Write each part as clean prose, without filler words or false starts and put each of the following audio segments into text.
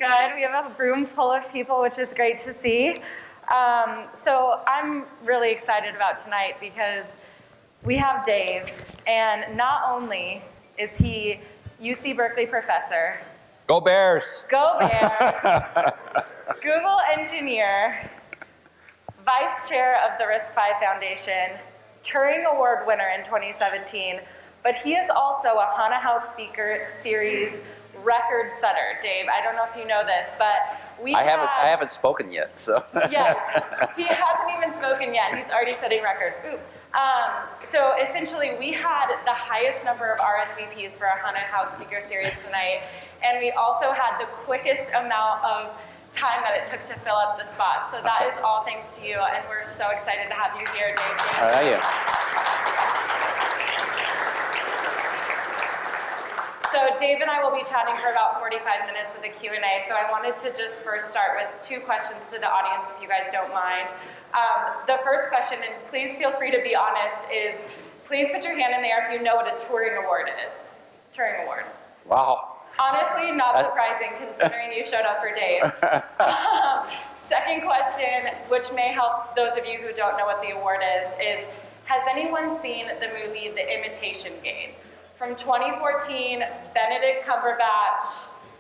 Good. We have a room full of people, which is great to see. So I'm really excited about tonight because we have Dave, and not only is he UC Berkeley professor. Go Bears! Go Bears! Google engineer, vice chair of the RISC-V Foundation, Turing Award winner in 2017, but he is also a Hanahaus Speaker Series record setter. Dave, I don't know if you know this, but I haven't spoken yet, so. Yes, he hasn't even spoken yet. He's already setting records. Ooh. So essentially, we had the highest number of RSVPs for our Hanahaus Speaker Series tonight, and we also had the quickest amount of time that it took to fill up the spot. So that is all thanks to you, and we're so excited to have you here, Dave. How are you? So Dave and I will be chatting for about 45 minutes with a Q&A, so I wanted to just first start with 2 questions to the audience, if you guys don't mind. The first question, and please feel free to be honest, is please put your hand in the air if you know what a Turing Award is. Turing Award. Wow. Honestly, not surprising considering you showed up for Dave. Second question, which may help those of you who don't know what the award is has anyone seen the movie The Imitation Game? From 2014, Benedict Cumberbatch,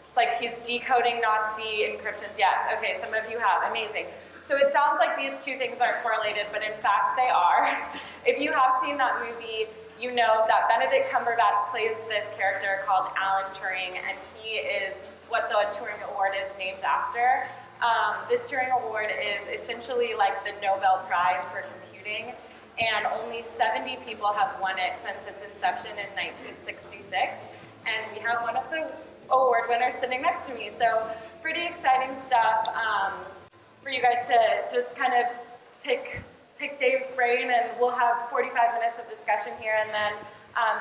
it's like he's decoding Nazi encryptions. Yes, okay, some of you have, amazing. So it sounds like these 2 things aren't correlated, but in fact they are. If you have seen that movie, you know that Benedict Cumberbatch plays this character called Alan Turing, and he is what the Turing Award is named after. This Turing Award is essentially like the Nobel Prize for computing, and only 70 people have won it since its inception in 1966. And we have one of the award winners sitting next to me. So pretty exciting stuff for you guys to just kind of pick Dave's brain, and we'll have 45 minutes of discussion here and then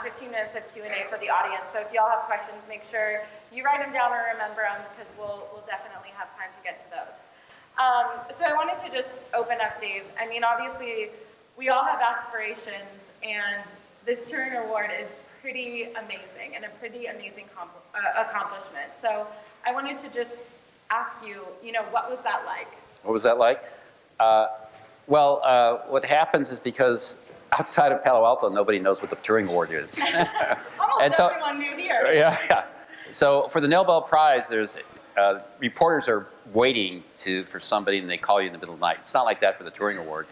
15 minutes of Q&A for the audience. So if y'all have questions, make sure you write them down or remember them, because we'll definitely have time to get to those. So I wanted to just open up, Dave. I mean, obviously, we all have aspirations, and this Turing Award is pretty amazing and a pretty amazing accomplishment. So I wanted to just ask you, what was that like? What was that like? What happens is because outside of Palo Alto, nobody knows what the Turing Award is. Almost everyone knew here. Yeah. So for the Nobel Prize, there's reporters are waiting for somebody, and they call you in the middle of the night. It's not like that for the Turing Award,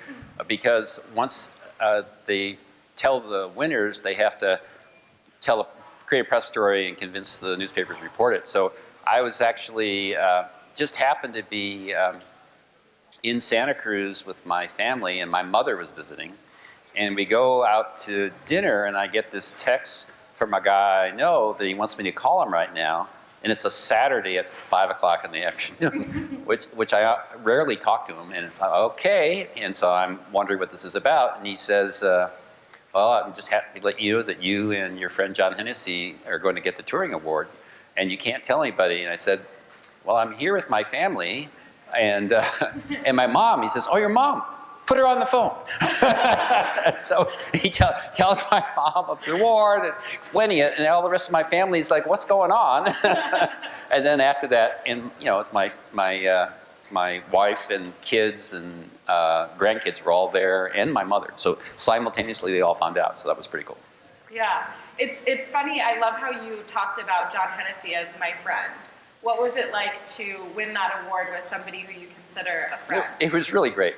because once they tell the winners, they have to create a press story and convince the newspapers to report it. So I was actually just happened to be in Santa Cruz with my family, and my mother was visiting, and we go out to dinner, and I get this text from a guy I know that he wants me to call him right now. And it's a Saturday at 5 o'clock in the afternoon, which I rarely talk to him. And it's like, okay. And so I'm wondering what this is about. And he says, well, I'm just happy to let you know that you and your friend John Hennessy are going to get the Turing Award. And you can't tell anybody. And I said, well, I'm here with my family and my mom. He says, oh, your mom. Put her on the phone. So he tells my mom of the award and explaining it, and all the rest of my family is like, what's going on? And then after that, and it's my wife and kids and grandkids were all there, and my mother. So simultaneously, they all found out. So that was pretty cool. Yeah, it's funny. I love how you talked about John Hennessy as my friend. What was it like to win that award with somebody who you consider a friend? It was really great.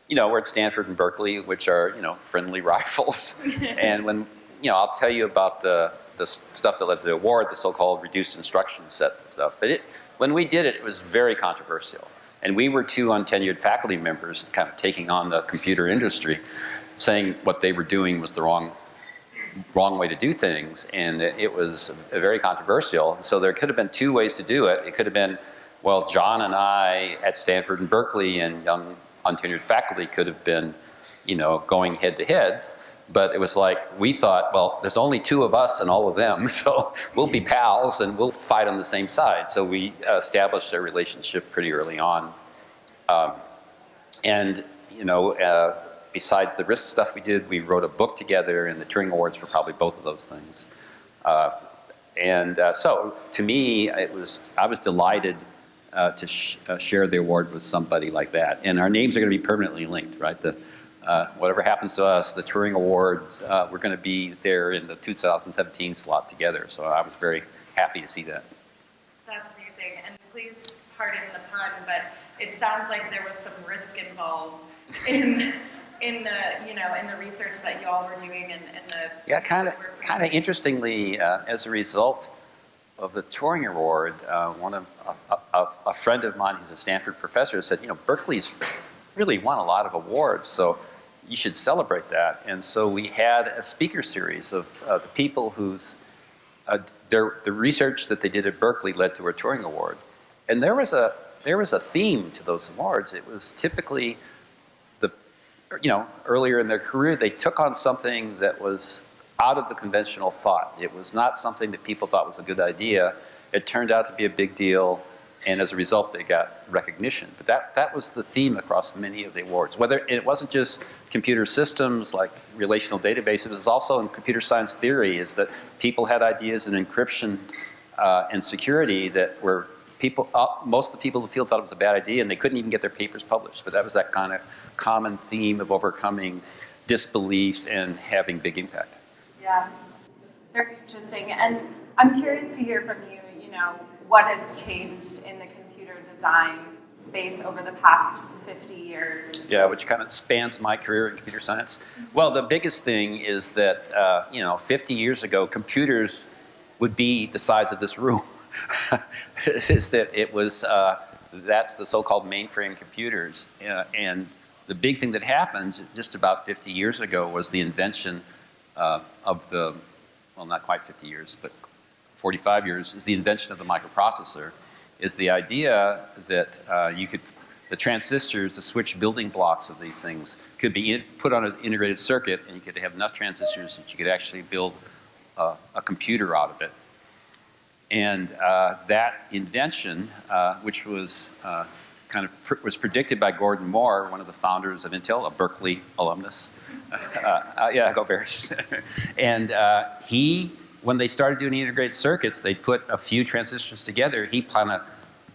We're at Stanford and Berkeley, which are, friendly rivals. And when, I'll tell you about the stuff that led to the award, the so-called reduced instruction set stuff. But when we did it, it was very controversial. And we were 2 untenured faculty members kind of taking on the computer industry, saying what they were doing was the wrong way to do things. And it was very controversial. So there could have been 2 ways to do it. It could have been, well, John and I at Stanford and Berkeley and young untenured faculty could have been, going head to head. But it was like, we thought, well, there's only 2 of us and all of them, so we'll be pals and we'll fight on the same side. So we established a relationship pretty early on. Besides the RISC stuff we did, we wrote a book together, and the Turing Awards for probably both of those things. And so to me, I was delighted to share the award with somebody like that. And our names are going to be permanently linked, right? Whatever happens to us, the Turing Awards, we're going to be there in the 2017 slot together. So I was very happy to see that. That's amazing. And please pardon the pun, but it sounds like there was some risk involved in the research that you all were doing and the... Yeah, kind of interestingly, as a result of the Turing Award, a friend of mine who's a Stanford professor said, Berkeley's really won a lot of awards, so you should celebrate that. And so we had a speaker series of the people whose the research that they did at Berkeley led to a Turing Award. And there was a theme to those awards. It was typically earlier in their career, they took on something that was out of the conventional thought. It was not something that people thought was a good idea. It turned out to be a big deal, and as a result, they got recognition. But that was the theme across many of the awards. Whether it wasn't just computer systems like relational databases, it was also in computer science theory, is that people had ideas in encryption and security that were most of the people in the field thought it was a bad idea, and they couldn't even get their papers published. But that was that kind of common theme of overcoming disbelief and having big impact. Yeah, very interesting. And I'm curious to hear from you, what has changed in the computer design space over the past 50 years? Yeah, which kind of spans my career in computer science. Well, the biggest thing is that, 50 years ago, computers would be the size of this room. Is that it was, that's the so-called mainframe computers. And the big thing that happened just about 50 years ago was the invention of well, not quite 50 years, but 45 years, is the invention of the microprocessor, is the idea that the transistors, the switch building blocks of these things, could be put on an integrated circuit, and you could have enough transistors that you could actually build a computer out of it. And that invention, which was was predicted by Gordon Moore, one of the founders of Intel, a Berkeley alumnus. Yeah, go Bears. And when they started doing integrated circuits, they put a few transistors together. He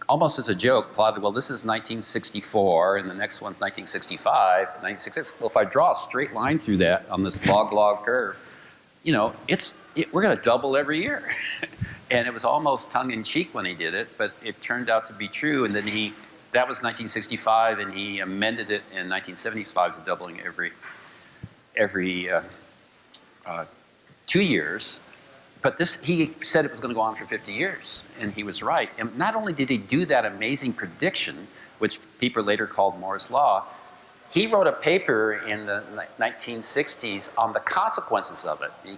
almost as a joke, plotted, well, this is 1964, and the next one's 1965, 1966. Well, if I draw a straight line through that on this log-log curve, we're going to double every year. And it was almost tongue-in-cheek when he did it, but it turned out to be true. And then that was 1965, and he amended it in 1975 to doubling every 2 years. But he said it was going to go on for 50 years, and he was right. And not only did he do that amazing prediction, which people later called Moore's Law, he wrote a paper in the 1960s on the consequences of it. He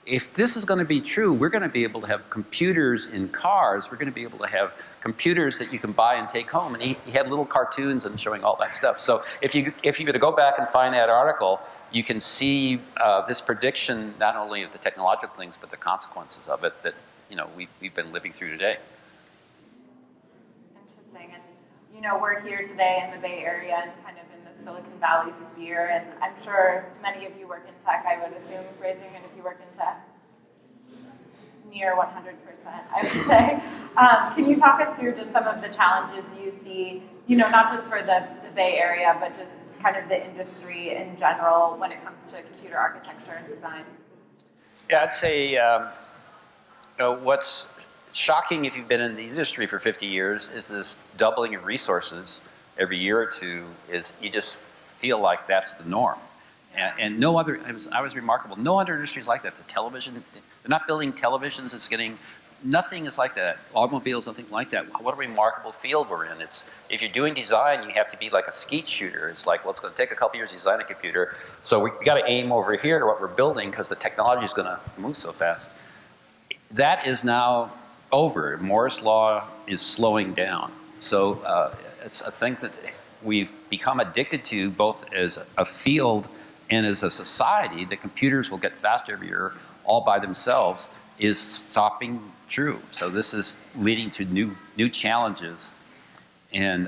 if this is going to be true, we're going to be able to have computers in cars. We're going to be able to have computers that you can buy and take home. And he had little cartoons and showing all that stuff. So if you were to go back and find that article, you can see this prediction, not only of the technological things, but the consequences of it that we've been living through today. Interesting. And we're here today in the Bay Area and kind of in the Silicon Valley sphere, and I'm sure many of you work in tech, I would assume, raising it if you work in tech. Near 100%, I would say. Can you talk us through just some of the challenges you see, not just for the Bay Area, but just kind of the industry in general when it comes to computer architecture and design? Yeah, I'd say what's shocking if you've been in the industry for 50 years is this doubling of resources every year or two. Is you just feel like that's the norm. And no other, I was remarkable, no other industry is like that. The television, they're not building televisions, nothing is like that. Automobiles, nothing like that. What a remarkable field we're in. If you're doing design, you have to be like a skeet shooter. It's like, well, it's going to take a couple years to design a computer, so we got to aim over here to what we're building because the technology is going to move so fast. That is now over. Moore's Law is slowing down. So it's a thing that we've become addicted to both as a field and as a society, that computers will get faster every year all by themselves, is stopping true. So this is leading to new challenges and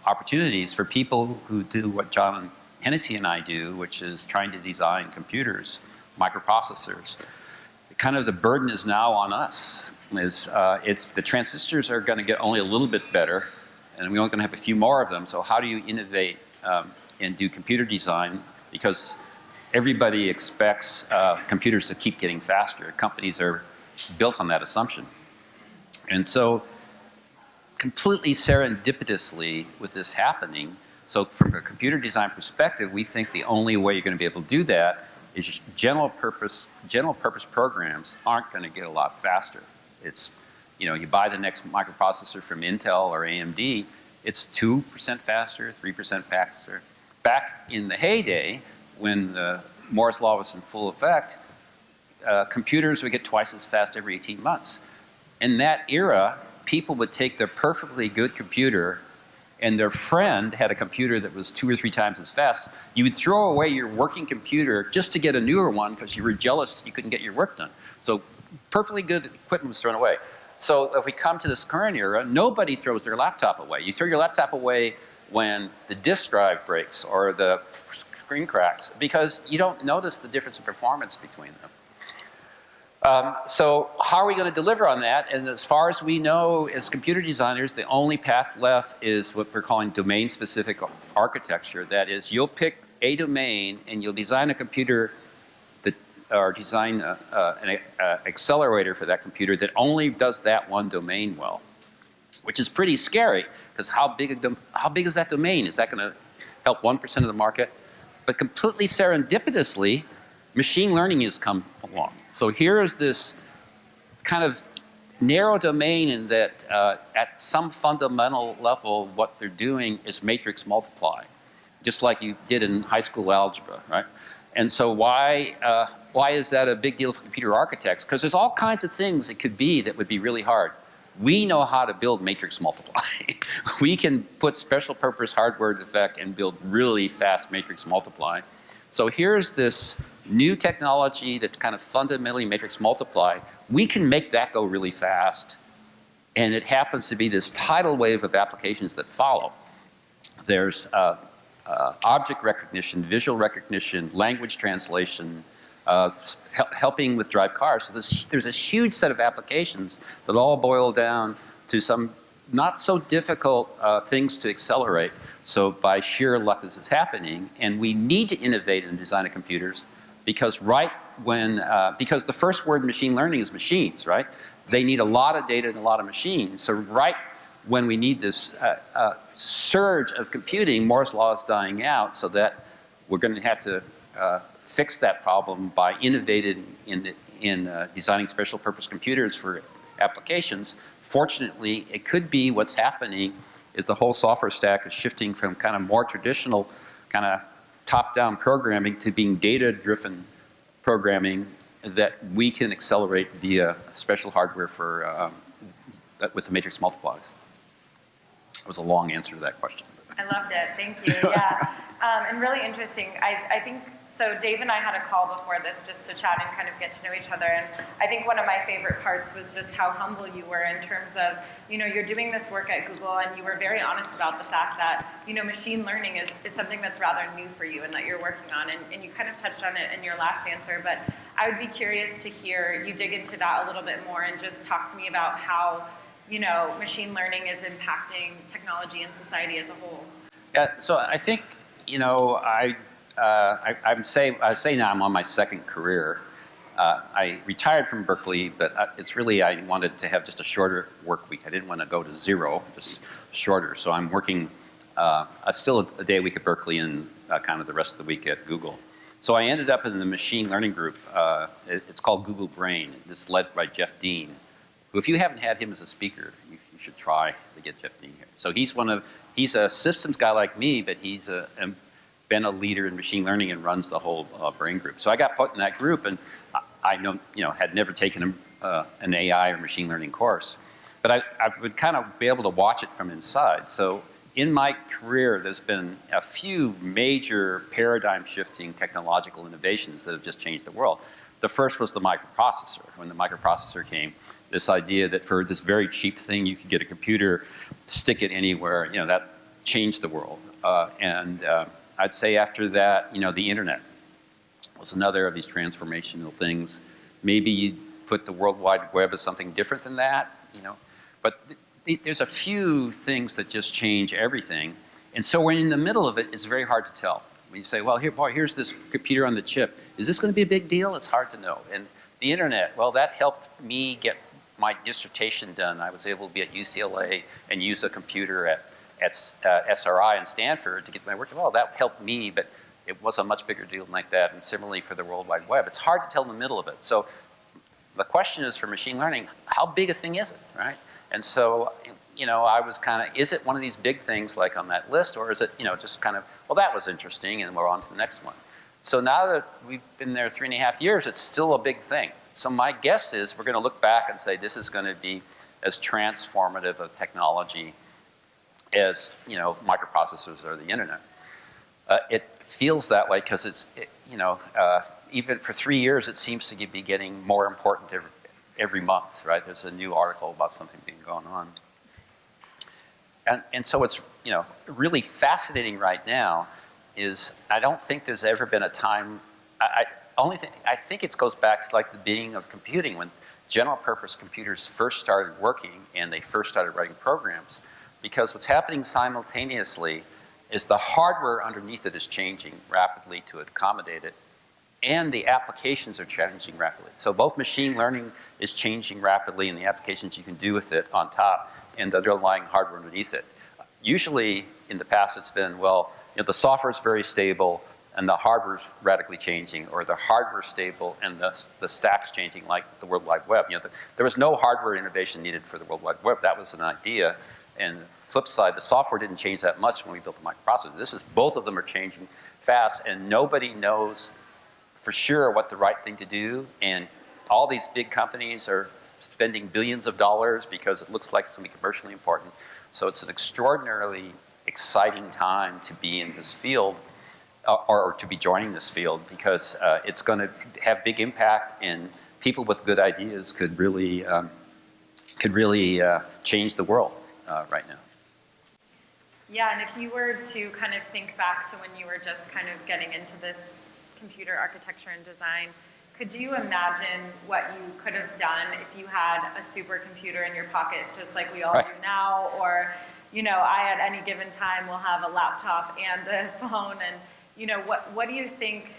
opportunities for people who do what John Hennessy and I do, which is trying to design computers, microprocessors. kind of the burden is now on us. The transistors are going to get only a little bit better, and we're only going to have a few more of them. So how do you innovate and do computer design? Because everybody expects computers to keep getting faster. Companies are built on that assumption. And so completely serendipitously with this happening, so from a computer design perspective, we think the only way you're going to be able to do that is general purpose programs aren't going to get a lot faster. It's, you buy the next microprocessor from Intel or AMD, it's 2% faster, 3% faster. Back in the heyday, when the Moore's Law was in full effect, computers would get twice as fast every 18 months. In that era, people would take their perfectly good computer and their friend had a computer that was 2 or 3 times as fast. You would throw away your working computer just to get a newer one because you were jealous you couldn't get your work done. So perfectly good equipment was thrown away. So if we come to this current era, nobody throws their laptop away. You throw your laptop away when the disk drive breaks or the screen cracks because you don't notice the difference in performance between them. So how are we going to deliver on that? And as far as we know, as computer designers, the only path left is what we're calling domain-specific architecture. That is, you'll pick a domain and you'll design a computer that, or design an accelerator for that computer that only does that one domain well, which is pretty scary because how big is that domain? Is that going to help 1% of the market? But completely serendipitously, machine learning has come along. So here is this kind of narrow domain in that at some fundamental level, what they're doing is matrix multiply, just like you did in high school algebra, right? And so why is that a big deal for computer architects? Because there's all kinds of things it could be that would be really hard. We know how to build matrix multiply. We can put special purpose hardware to effect and build really fast matrix multiply. So here's this new technology that's kind of fundamentally matrix multiply. We can make that go really fast, and it happens to be this tidal wave of applications that follow. There's object recognition, visual recognition, language translation, helping with drive cars. So there's this huge set of applications that all boil down to some not so difficult things to accelerate. So by sheer luck this is happening, and we need to innovate in the design of computers because because the first word in machine learning is machines, right? They need a lot of data and a lot of machines. So right when we need this surge of computing, Moore's Law is dying out, so that we're going to have to fix that problem by innovating in designing special purpose computers for applications. Fortunately, it could be what's happening is the whole software stack is shifting from kind of more traditional kind of top-down programming to being data-driven programming that we can accelerate via special hardware for with the matrix multiplies. That was a long answer to that question. I loved it. Thank you. Yeah, and really interesting. I think so. Dave and I had a call before this just to chat and kind of get to know each other. And I think one of my favorite parts was just how humble you were in terms of, you're doing this work at Google, and you were very honest about the fact that, machine learning is something that's rather new for you and that you're working on. And you kind of touched on it in your last answer, but I would be curious to hear you dig into that a little bit more and just talk to me about how, machine learning is impacting technology and society as a whole. Yeah, so I think, I say now I'm on my second career. I retired from Berkeley, but it's really, I wanted to have just a shorter work week. I didn't want to go to 0, just shorter. So I'm working still a day a week at Berkeley and kind of the rest of the week at Google. So I ended up in the machine learning group. It's called Google Brain. It's led by Jeff Dean, who, if you haven't had him as a speaker, you should try to get Jeff Dean here. So he's a systems guy like me, but he's been a leader in machine learning and runs the whole brain group. So I got put in that group, and I had never taken an AI or machine learning course, but I would kind of be able to watch it from inside. So in my career, there's been a few major paradigm-shifting technological innovations that have just changed the world. The first was the microprocessor. When the microprocessor came, this idea that for this very cheap thing, you could get a computer, stick it anywhere, that changed the world. I'd say after that, the internet was another of these transformational things. Maybe put the World Wide Web as something different than that, you know. But there's a few things that just change everything. And so when in the middle of it, it's very hard to tell. When you say, well, here's this computer on the chip. Is this going to be a big deal? It's hard to know. And the internet, well, that helped me get my dissertation done. I was able to be at UCLA and use a computer at SRI and Stanford to get my work. Well, that helped me, but it was a much bigger deal like that. And similarly for the World Wide Web. It's hard to tell in the middle of it. So the question is for machine learning, how big a thing is it, right? And so, you know, I was kind of, is it one of these big things like on that list, or is it, you know, just kind of, well, that was interesting, and we're on to the next one. So now that we've been there 3.5 years, it's still a big thing. So my guess is we're going to look back and say this is going to be as transformative a technology as, you know, microprocessors or the internet. It feels that way because it's, you know, even for 3 years, it seems to be getting more important every month, right? There's a new article about something being going on. And so it's, you know, really fascinating right now is I don't think there's ever been a time, I think it goes back to like the beginning of computing when general purpose computers first started working and they first started writing programs. Because what's happening simultaneously is the hardware underneath it is changing rapidly to accommodate it, and the applications are changing rapidly. So both machine learning is changing rapidly and the applications you can do with it on top and the underlying hardware underneath it. Usually in the past it's been, well, you know, the software is very stable and the hardware is radically changing, or the hardware is stable and the stack's changing like the World Wide Web. You know, there was no hardware innovation needed for the World Wide Web. That was an idea. And flip side, the software didn't change that much when we built the microprocessor. This is, both of them are changing fast, and nobody knows for sure what the right thing to do. And all these big companies are spending billions of dollars because it looks like it's going to be commercially important. So it's an extraordinarily exciting time to be in this field, or to be joining this field, because it's going to have big impact, and people with good ideas could really change the world right now. Yeah, and if you were to kind of think back to when you were just kind of getting into this computer architecture and design, could you imagine what you could have done if you had a supercomputer in your pocket, just like we all do now? Or, you know, I at any given time will have a laptop and a phone, and, you know, what do you think,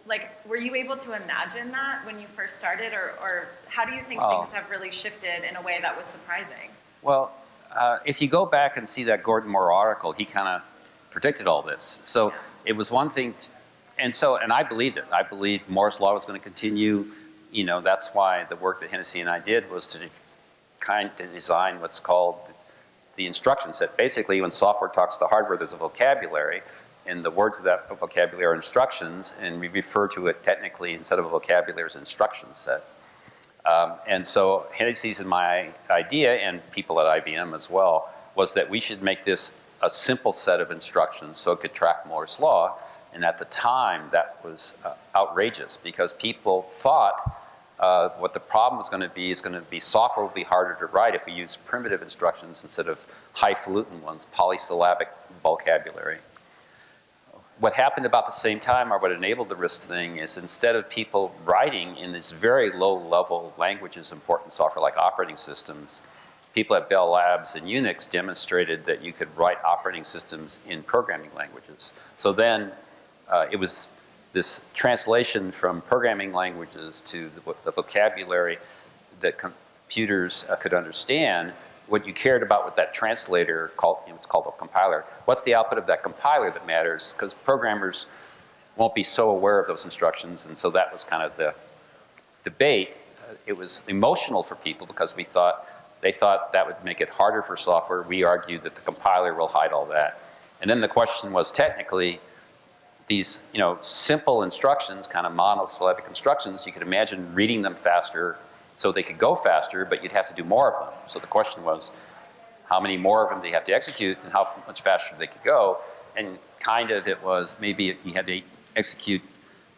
like, were you able to imagine that when you first started, or how do you think things have really shifted in a way that was surprising? Well, if you go back and see that Gordon Moore article, he kind of predicted all this. So it was one thing, and I believed it. I believed Moore's law was going to continue. You know, that's why the work that Hennessy and I did was to kind of design what's called the instruction set. Basically, when software talks to hardware, there's a vocabulary, and the words of that vocabulary are instructions, and we refer to it technically, instead of a vocabulary, as an instruction set. And so Hennessy's and my idea, and people at IBM as well, was that we should make this a simple set of instructions so it could track Moore's law. And at the time, that was outrageous, because people thought what the problem was going to be software will be harder to write if we use primitive instructions instead of highfalutin ones, polysyllabic vocabulary. What happened about the same time, or what enabled the RISC thing, is instead of people writing in this very low-level languages important software like operating systems, people at Bell Labs and Unix demonstrated that you could write operating systems in programming languages. So then it was this translation from programming languages to the vocabulary that computers could understand. What you cared about with that translator, it's called a compiler. What's the output of that compiler that matters? Because programmers won't be so aware of those instructions, and so that was kind of the debate. It was emotional for people because they thought that would make it harder for software. We argued that the compiler will hide all that. And then the question was, technically, these, you know, simple instructions, kind of monosyllabic instructions, you could imagine reading them faster so they could go faster, but you'd have to do more of them. So the question was, how many more of them do you have to execute, and how much faster they could go? And kind of it was, maybe you had to execute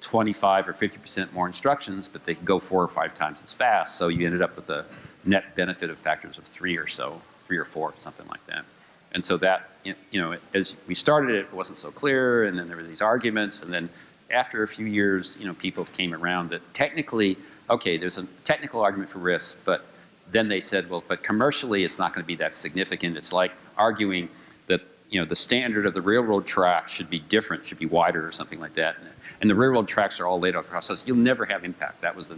25 or 50% more instructions, but they could go 4 or 5 times as fast. So you ended up with a net benefit of factors of 3 or so, 3 or 4, something like that. And so that, you know, as we started it wasn't so clear, and then there were these arguments, and then after a few years, you know, people came around that technically okay, there's a technical argument for RISC, but then they said, well, but commercially it's not going to be that significant. It's like arguing that, the standard of the railroad track should be different, should be wider or something like that. And the railroad tracks are all laid out across us. You'll never have impact. That was the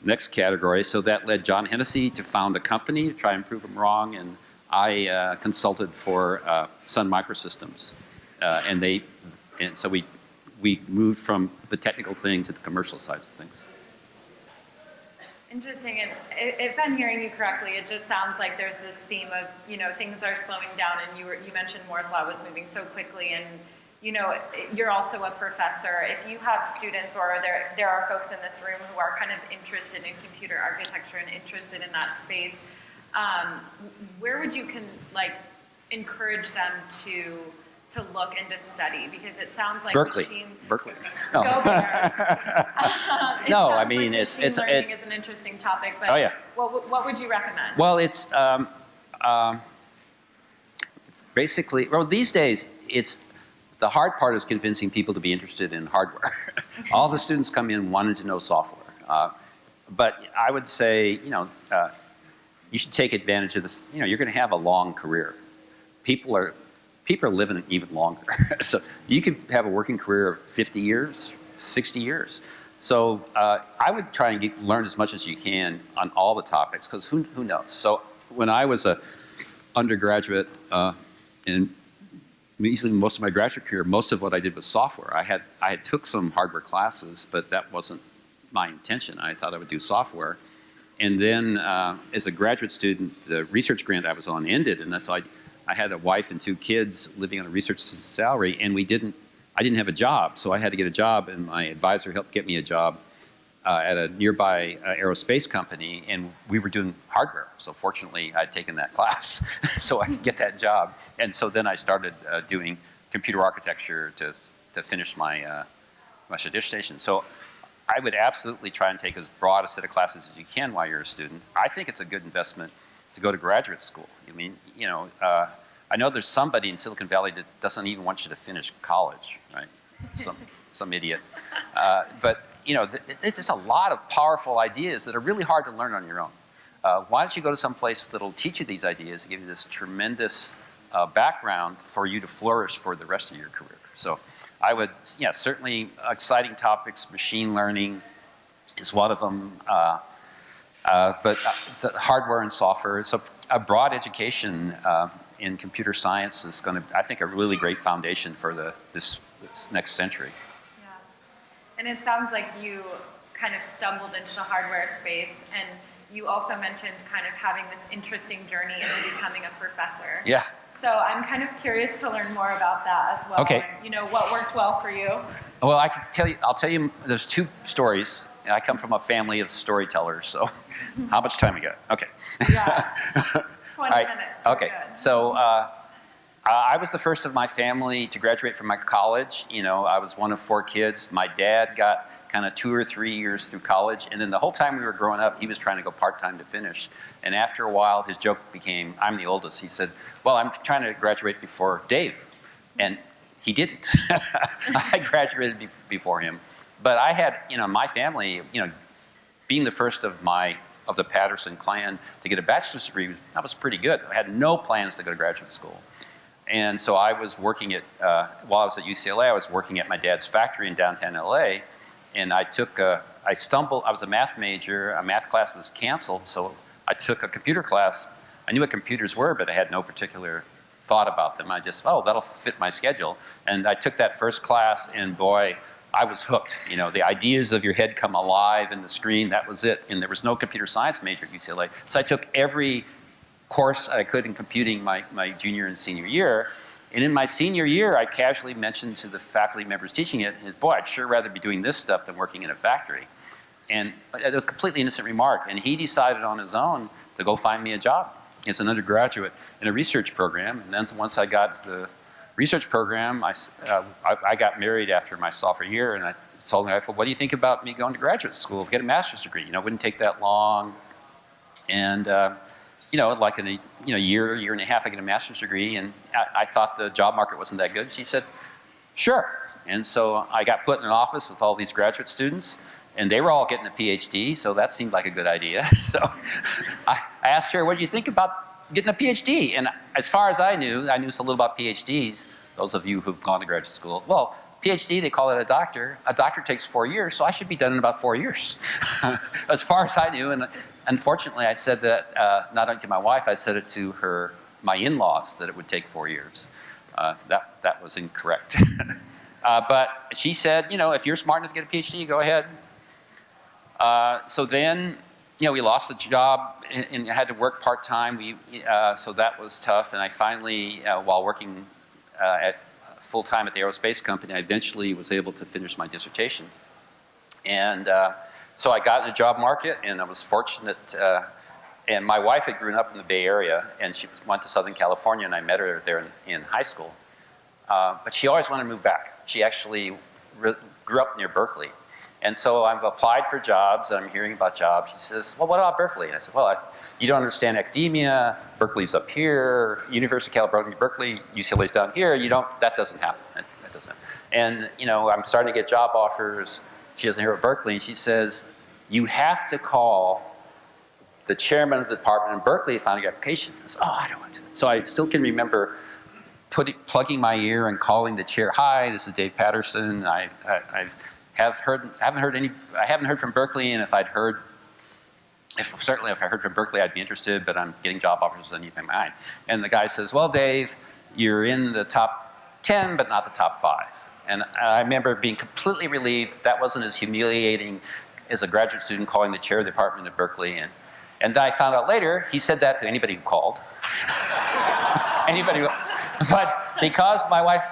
next category. So that led John Hennessy to found a company to try and prove him wrong. And I consulted for Sun Microsystems. And so we moved from the technical thing to the commercial sides of things. Interesting, and if I'm hearing you correctly, it just sounds like there's this theme of, things are slowing down, and you mentioned Moore's Law was moving so quickly, and, you're also a professor. If you have students, or there are folks in this room who are kind of interested in computer architecture and interested in that space, where would you encourage them to look and to study? Because it sounds like Berkeley. No. Go there. No, I mean, machine learning is an interesting topic, but oh, yeah. What would you recommend? Well, it's basically, these days, the hard part is convincing people to be interested in hardware. All the students come in wanting to know software. But I would say, you should take advantage of this. You're going to have a long career. People are living even longer. So you could have a working career of 50 years, 60 years. So I would try and learn as much as you can on all the topics, because who knows? So when I was an undergraduate, and easily most of my graduate career, most of what I did was software. I had took some hardware classes, but that wasn't my intention. I thought I would do software. And then as a graduate student, the research grant I was on ended, and so I had a wife and 2 kids living on a research salary, and I didn't have a job, so I had to get a job, and my advisor helped get me a job at a nearby aerospace company, and we were doing hardware. So fortunately, I'd taken that class, so I could get that job. And so then I started doing computer architecture to finish my dissertation. So I would absolutely try and take as broad a set of classes as you can while you're a student. I think it's a good investment to go to graduate school. I mean, I know there's somebody in Silicon Valley that doesn't even want you to finish college, right? Some idiot. But there's a lot of powerful ideas that are really hard to learn on your own. Why don't you go to some place that'll teach you these ideas and give you this tremendous background for you to flourish for the rest of your career? So I would, certainly exciting topics. Machine learning is one of them. But the hardware and software, it's a broad education in computer science is going to, I think, a really great foundation for this next century. Yeah, and it sounds like you kind of stumbled into the hardware space, and you also mentioned kind of having this interesting journey into becoming a professor. Yeah. So I'm kind of curious to learn more about that as well. Okay. And, what worked well for you? Well, I'll tell you, there's 2 stories. I come from a family of storytellers, so how much time we got? Okay. Yeah, 20 minutes. Okay, good. so I was the first of my family to graduate from my college. I was one of 4 kids. My dad got kind of 2 or 3 years through college, and then the whole time we were growing up, he was trying to go part-time to finish. And after a while, his joke became, I'm the oldest. He said, well, I'm trying to graduate before Dave. And he didn't. I graduated before him. But I had, my family, being the first of the Patterson clan to get a bachelor's degree, that was pretty good. I had no plans to go to graduate school. And so I was working while I was at UCLA, I was working at my dad's factory in downtown LA. And I was a math major, a math class was canceled, so I took a computer class. I knew what computers were, but I had no particular thought about them. I just, that'll fit my schedule. And I took that first class, and boy, I was hooked. The ideas of your head come alive in the screen, that was it. And there was no computer science major at UCLA. So I took every course I could in computing my junior and senior year. And in my senior year, I casually mentioned to the faculty members teaching it, boy, I'd sure rather be doing this stuff than working in a factory. And it was a completely innocent remark. And he decided on his own to go find me a job as an undergraduate in a research program. And then once I got the research program, I got married after my sophomore year, and I told my wife, well, what do you think about me going to graduate school to get a master's degree? It wouldn't take that long. And like in a year and a half, I get a master's degree, and I thought the job market wasn't that good. She said, sure. And so I got put in an office with all these graduate students, And they were all getting a PhD, so that seemed like a good idea. So I asked her, what do you think about getting a PhD? And as far as I knew so little about PhDs, those of you who've gone to graduate school. Well, PhD, they call it a doctor. A doctor takes 4 years, so I should be done in about 4 years. As far as I knew, and unfortunately I said that not only to my wife, I said it to my in-laws that it would take 4 years. That was incorrect. But she said, if you're smart enough to get a PhD, go ahead. So then, we lost the job and I had to work part-time. So that was tough. And I finally, while working full-time at the aerospace company, I eventually was able to finish my dissertation. And so I got in the job market, and I was fortunate. And my wife had grown up in the Bay Area, and she went to Southern California, and I met her there in high school. But she always wanted to move back. She actually grew up near Berkeley. And so I've applied for jobs, and I'm hearing about jobs. She says, well, what about Berkeley? And I said, well, you don't understand academia. Berkeley's up here. University of California, Berkeley, UCLA's down here. That doesn't happen. That doesn't happen. And, I'm starting to get job offers. She doesn't hear of Berkeley, and she says, you have to call the chairman of the department in Berkeley to find an application. I said, I don't want to. So I still can remember plugging my ear and calling the chair. Hi, this is Dave Patterson. I haven't heard from Berkeley, and if I heard from Berkeley, I'd be interested, but I'm getting job offers on my mind. And the guy says, well, Dave, you're in the top 10, but not the top 5. And I remember being completely relieved. That wasn't as humiliating as a graduate student calling the chair of the department at Berkeley. And then I found out later, he said that to anybody who called. But because my wife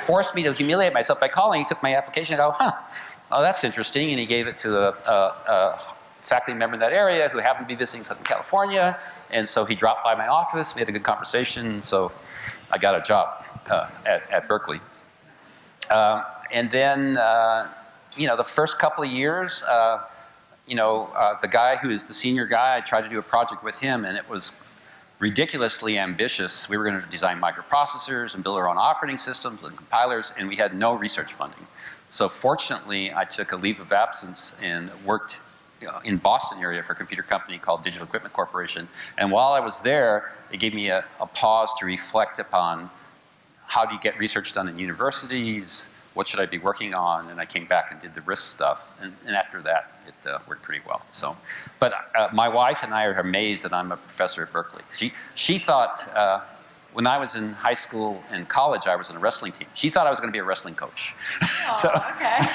forced me to humiliate myself by calling, he took my application and go, oh, that's interesting. And he gave it to a faculty member in that area who happened to be visiting Southern California. And so he dropped by my office. We had a good conversation. So I got a job at Berkeley. And then, the first couple of years, the guy who is the senior guy, I tried to do a project with him, and it was ridiculously ambitious. We were going to design microprocessors and build our own operating systems and compilers, and we had no research funding. So fortunately, I took a leave of absence and worked in Boston area for a computer company called Digital Equipment Corporation. And while I was there, it gave me a pause to reflect upon how do you get research done in universities, what should I be working on, and I came back and did the RISC stuff, and after that, it worked pretty well. So, but my wife and I are amazed that I'm a professor at Berkeley. She thought, when I was in high school and college, I was in a wrestling team. She thought I was going to be a wrestling coach. Oh, okay.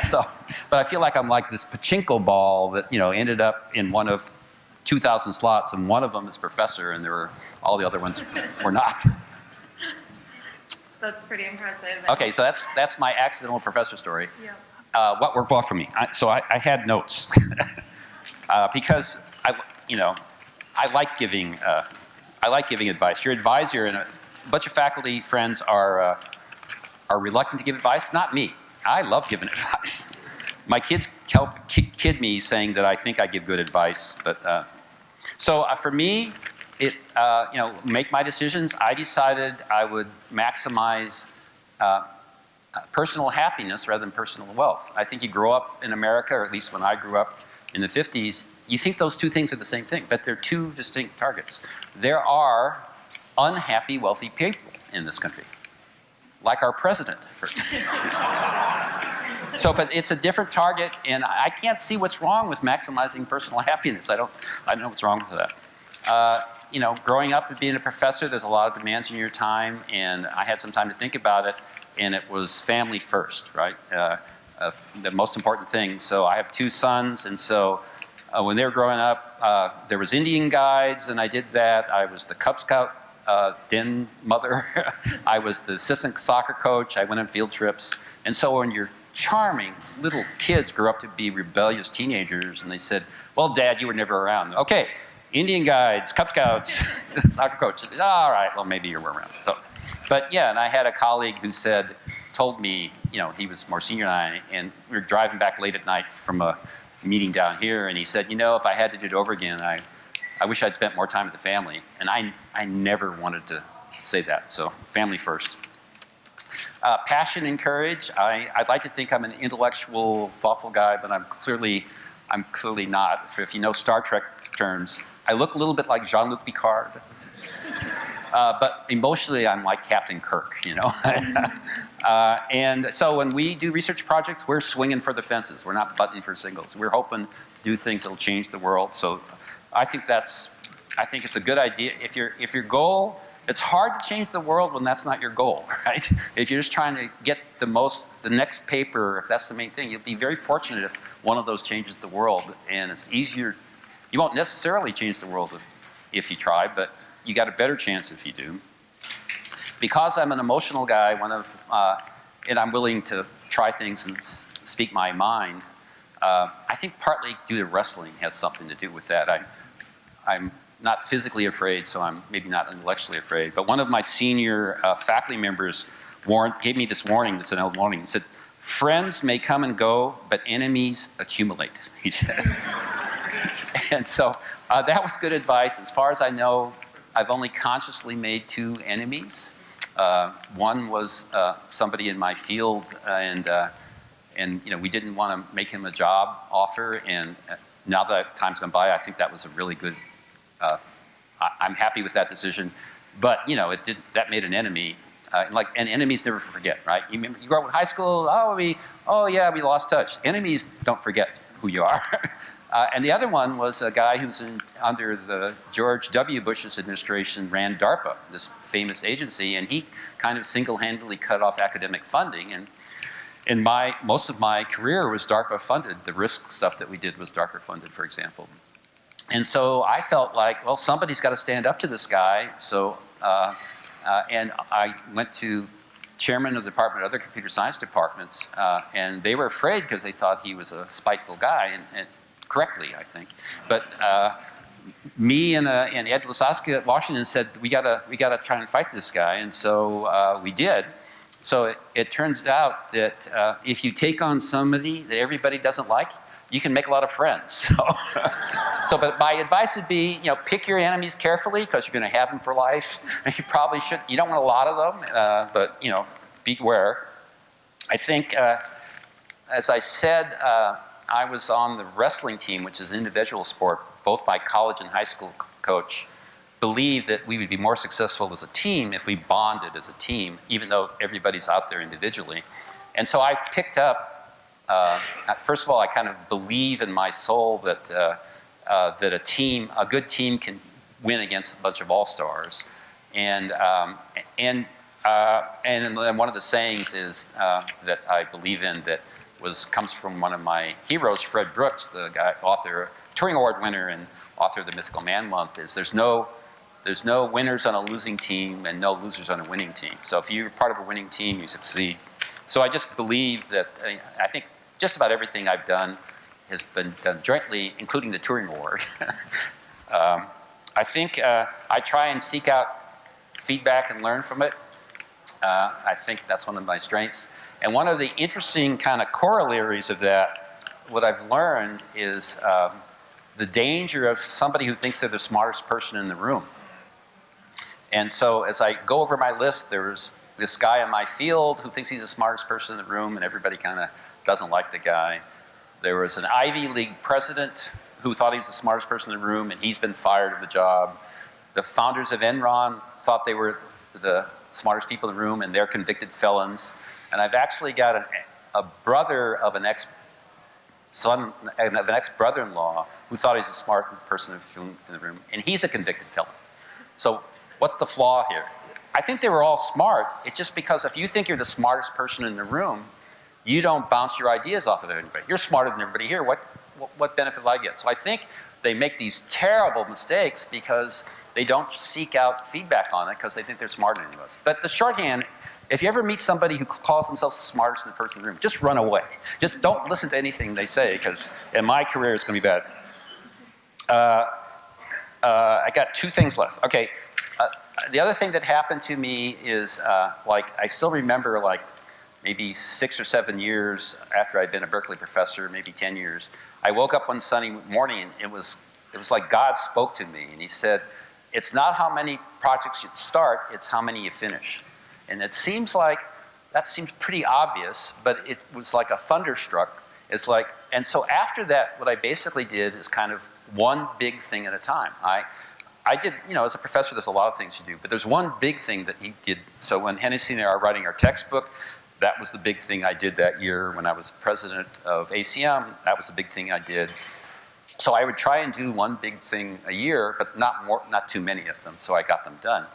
But I feel like I'm like this pachinko ball that, ended up in one of 2,000 slots, and one of them is professor, and all the other ones were not. That's pretty impressive. Okay, so that's my accidental professor story. Yeah. What worked well for me? I had notes because I like giving advice. Your advisor and a bunch of faculty friends are reluctant to give advice. Not me. I love giving advice. My kids kid me saying that I think I give good advice, but for me. Make my decisions. I decided I would maximize personal happiness rather than personal wealth. I think you grow up in America, or at least when I grew up in the 50s, you think those two things are the same thing, but they're two distinct targets. There are unhappy, wealthy people in this country, like our president, for example. But it's a different target, and I can't see what's wrong with maximizing personal happiness. I don't know what's wrong with that. Growing up and being a professor, there's a lot of demands in your time, and I had some time to think about it, and it was family first, right? The most important thing. So I have 2 sons, and so when they were growing up, there was Indian guides, and I did that. I was the Cub Scout den mother. I was the assistant soccer coach. I went on field trips. And so when your charming little kids grow up to be rebellious teenagers, and they said, well, Dad, you were never around. Okay. Indian guides, Cub Scouts, soccer coach. All right, well, maybe you were around. And I had a colleague who told me, he was more senior than I, and we were driving back late at night from a meeting down here, and he said, if I had to do it over again, I wish I'd spent more time with the family. And I never wanted to say that, so family first. Passion and courage. I'd like to think I'm an intellectual, thoughtful guy, but I'm clearly not. If you know Star Trek terms, I look a little bit like Jean-Luc Picard. But emotionally, I'm like Captain Kirk, you know. And so when we do research projects, we're swinging for the fences. We're not butting for singles. We're hoping to do things that'll change the world. So I think it's a good idea. If your goal, it's hard to change the world when that's not your goal, right? If you're just trying to get the next paper, if that's the main thing, you'll be very fortunate if one of those changes the world. And it's easier. You won't necessarily change the world if you try, but you got a better chance if you do. Because I'm an emotional guy, and I'm willing to try things and speak my mind, I think partly due to wrestling has something to do with that. I'm not physically afraid, so I'm maybe not intellectually afraid. But one of my senior faculty members gave me this warning, that's an old warning. He said, "Friends may come and go, but enemies accumulate," he said. And so that was good advice. As far as I know, I've only consciously made 2 enemies. One was somebody in my field, and you know, we didn't want to make him a job offer. And now that time's gone by, I think that was a really good. I'm happy with that decision. But you know, that made an enemy. And enemies never forget, right? You grow up in high school. Yeah, we lost touch. Enemies don't forget who you are. And the other one was a guy who's under the George W. Bush's administration ran DARPA, this famous agency, and he kind of single-handedly cut off academic funding. And most of my career was DARPA funded. The RISC stuff that we did was DARPA funded, for example. And so I felt like, well, somebody's got to stand up to this guy. So, and I went to chairman of the department, other computer science departments, and they were afraid because they thought he was a spiteful guy. And correctly, I think. But me and Ed Lasowski at Washington said, we gotta try and fight this guy. And so we did. So it turns out that if you take on somebody that everybody doesn't like, you can make a lot of friends. But my advice would be, you know, pick your enemies carefully because you're going to have them for life. You probably should. You don't want a lot of them, but you know, beware. I think, as I said, I was on the wrestling team, which is an individual sport. Both my college and high school coach believed that we would be more successful as a team if we bonded as a team, even though everybody's out there individually. And so I picked up, first of all, I kind of believe in my soul that a good team can win against a bunch of all-stars. And one of the sayings is that I believe in that comes from one of my heroes, Fred Brooks, the guy, author, Turing Award winner and author of the Mythical Man Month, is there's no winners on a losing team and no losers on a winning team. So if you're part of a winning team, you succeed. So I just believe that, I think just about everything I've done has been done jointly, including the Turing Award. I think I try and seek out feedback and learn from it. I think that's one of my strengths. And one of the interesting kind of corollaries of that, what I've learned is the danger of somebody who thinks they're the smartest person in the room. And so as I go over my list, there's this guy in my field who thinks he's the smartest person in the room, and everybody kind of doesn't like the guy. There was an Ivy League president who thought he was the smartest person in the room, and he's been fired of the job. The founders of Enron thought they were the smartest people in the room, and they're convicted felons. And I've actually got a brother of an ex-brother-in-law who thought he was the smartest person in the room, and he's a convicted felon. So what's the flaw here? I think they were all smart. It's just because if you think you're the smartest person in the room, you don't bounce your ideas off of everybody. You're smarter than everybody here. What benefit will I get? So I think they make these terrible mistakes because they don't seek out feedback on it because they think they're smarter than us. But the shorthand, if you ever meet somebody who calls themselves the smartest person in the room, just run away. Just don't listen to anything they say because in my career it's going to be bad. I got 2 things left. Okay. The other thing that happened to me is I still remember maybe 6 or 7 years after I'd been a Berkeley professor, maybe 10 years, I woke up one sunny morning and it was like God spoke to me and he said, it's not how many projects you start, it's how many you finish. And it seems like that seems pretty obvious, but it was like a thunderstruck. It's like, and so after that, what I basically did is kind of one big thing at a time. I did, as a professor, there's a lot of things you do, but there's one big thing that he did. So when Hennessy and I are writing our textbook, that was the big thing I did that year. When I was president of ACM, that was the big thing I did. So I would try and do one big thing a year, but not too many of them, so I got them done.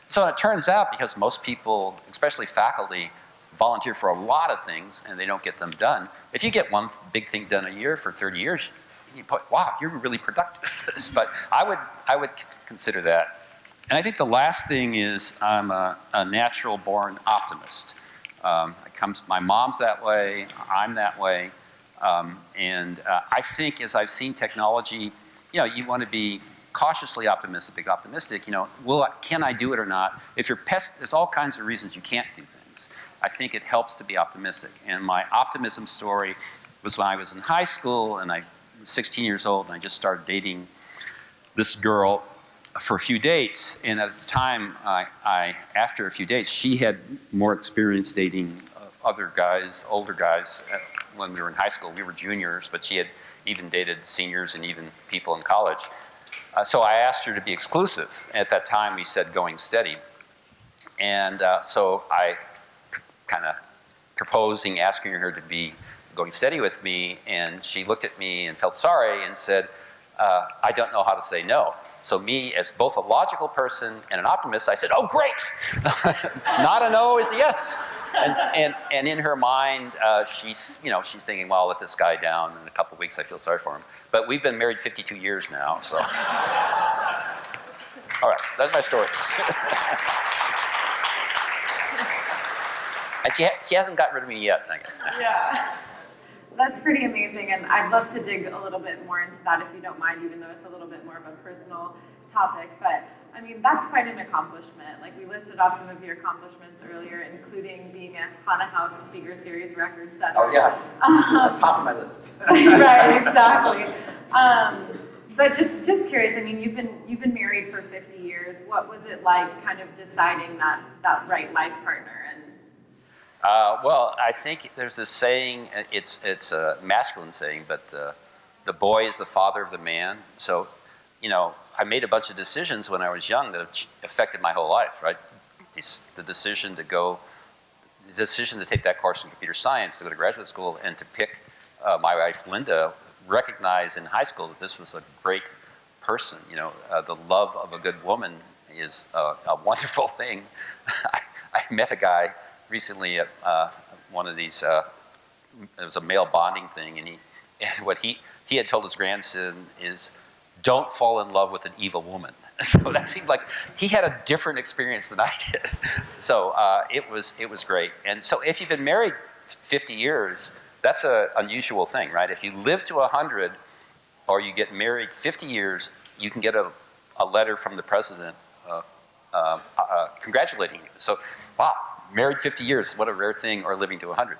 So it turns out, because most people, especially faculty, volunteer for a lot of things and they don't get them done, if you get one big thing done a year for 30 years, wow, you're really productive. But I would consider that. And I think the last thing is I'm a natural-born optimist. My mom's that way, I'm that way. I think as I've seen technology, you want to be cautiously optimistic, can I do it or not? If you're there's all kinds of reasons you can't do things. I think it helps to be optimistic. And my optimism story was when I was in high school and I was 16 years old and I just started dating this girl for a few dates. And at the time, after a few dates, she had more experience dating other guys, older guys. When we were in high school, we were juniors, but she had even dated seniors and even people in college. So I asked her to be exclusive. At that time, we said going steady. And so I kind of proposing, asking her to be going steady with me, and she looked at me and felt sorry and said, I don't know how to say no. So me, as both a logical person and an optimist, I said, oh, great. Not a no is a yes. And in her mind, she's thinking, well, I'll let this guy down. In a couple of weeks, I feel sorry for him. But we've been married 52 years now, so. All right, that's my story. And she hasn't got rid of me yet, I guess. Yeah, that's pretty amazing. And I'd love to dig a little bit more into that if you don't mind, even though it's a little bit more of a personal topic. But I mean, that's quite an accomplishment. Like, we listed off some of your accomplishments earlier, including being a Hanahaus Speaker Series record setter. Oh, yeah. Top of my list. Right, exactly. But just curious, I mean, you've been married for 50 years. What was it like kind of deciding that right life partner? Well, I think there's this saying, it's a masculine saying, but the boy is the father of the man. So, I made a bunch of decisions when I was young that affected my whole life, right? The decision to take that course in computer science, to go to graduate school, and to pick my wife, Linda, recognize in high school that this was a great person. The love of a good woman is a wonderful thing. I met a guy recently at one of these, it was a male bonding thing, and what he had told his grandson is, don't fall in love with an evil woman. So that seemed like he had a different experience than I did. So it was great. And so if you've been married 50 years, that's an unusual thing, right? If you live to 100 or you get married 50 years, you can get a letter from the president congratulating you. So, wow, married 50 years, what a rare thing, or living to 100.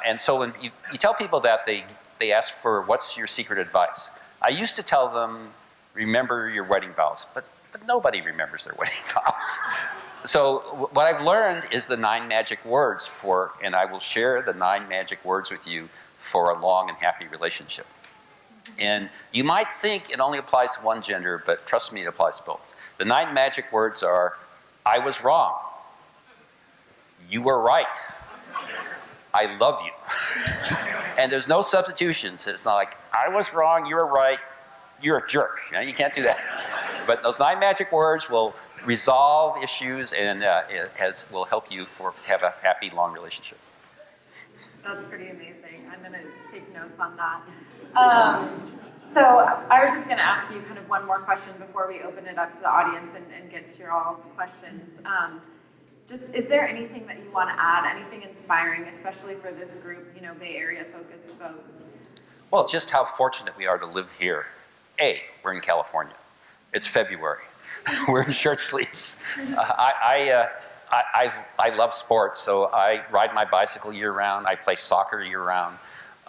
And so when you tell people that, they ask for, what's your secret advice? I used to tell them, remember your wedding vows, but nobody remembers their wedding vows. So what I've learned is the 9 magic words and I will share the 9 magic words with you for a long and happy relationship. And you might think it only applies to one gender, but trust me, it applies to both. The 9 magic words are, I was wrong. You were right. I love you. And there's no substitutions. It's not like, I was wrong, you were right, you're a jerk. You can't do that. But those 9 magic words will resolve issues and will help you have a happy, long relationship. That's pretty amazing. I'm going to take notes on that. So I was just going to ask you kind of one more question before we open it up to the audience and get to your all's questions. Is there anything that you want to add, anything inspiring, especially for this group, Bay Area focused folks? Well, just how fortunate we are to live here. We're in California. It's February. We're in shirt sleeves. I love sports, so I ride my bicycle year-round. I play soccer year-round.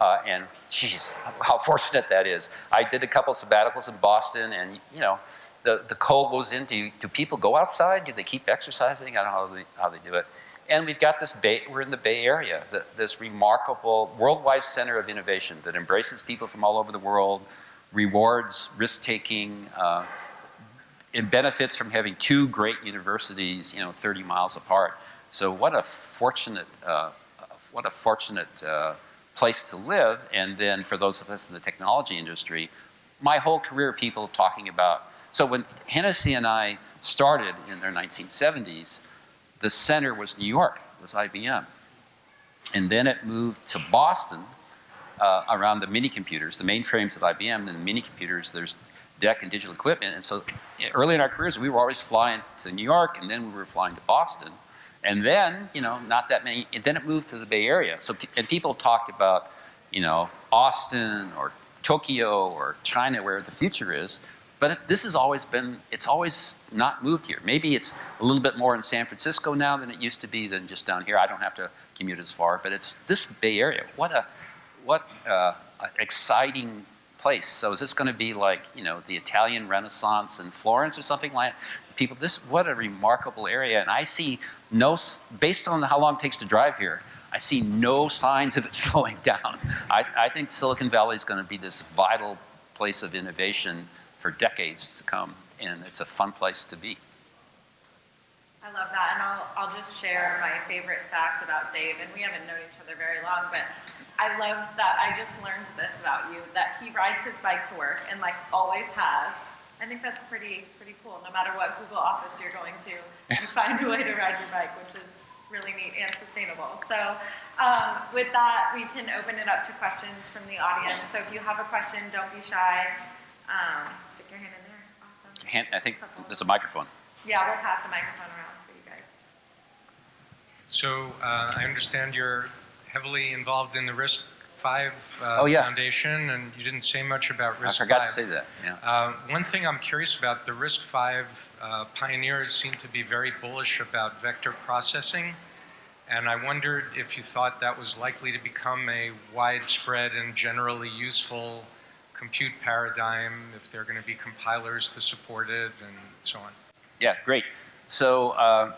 And geez, how fortunate that is. I did a couple sabbaticals in Boston, and the cold goes in. Do people go outside? Do they keep exercising? I don't know how they do it. And we've got we're in the Bay Area, this remarkable worldwide center of innovation that embraces people from all over the world, rewards risk-taking, and benefits from having two great universities, 30 miles apart. So what a fortunate place to live. And then for those of us in the technology industry, my whole career, people talking about. So when Hennessy and I started in their 1970s, the center was New York, was IBM. And then it moved to Boston around the mini computers, the mainframes of IBM, and the mini computers, there's DEC and digital equipment. And so early in our careers, we were always flying to New York, and then we were flying to Boston. And then, not that many, and then it moved to the Bay Area. So, and people talked about, Austin or Tokyo or China, where the future is. But this has always been, it's always not moved here. Maybe it's a little bit more in San Francisco now than it used to be than just down here. I don't have to commute as far, but it's this Bay Area. What exciting place. So is this going to be like, the Italian Renaissance in Florence or something like that? What a remarkable area. And I see based on how long it takes to drive here, I see no signs of it slowing down. I think Silicon Valley is going to be this vital place of innovation for decades to come, and it's a fun place to be. I love that, and I'll just share my favorite fact about Dave, and we haven't known each other very long, but I love that I just learned this about you, that he rides his bike to work and always has. I think that's pretty cool. No matter what Google office you're going to, you find a way to ride your bike, which is really neat and sustainable. So with that, we can open it up to questions from the audience. So if you have a question, don't be shy. Stick your hand in there. Awesome. I think there's a microphone. Yeah, we'll pass a microphone around for you guys. So I understand you're heavily involved in the RISC-V Foundation, and you didn't say much about RISC-V. I forgot to say that, yeah. One thing I'm curious about, the RISC-V pioneers seem to be very bullish about vector processing, and I wondered if you thought that was likely to become a widespread and generally useful compute paradigm, if there are going to be compilers to support it, and so on. Yeah, great. So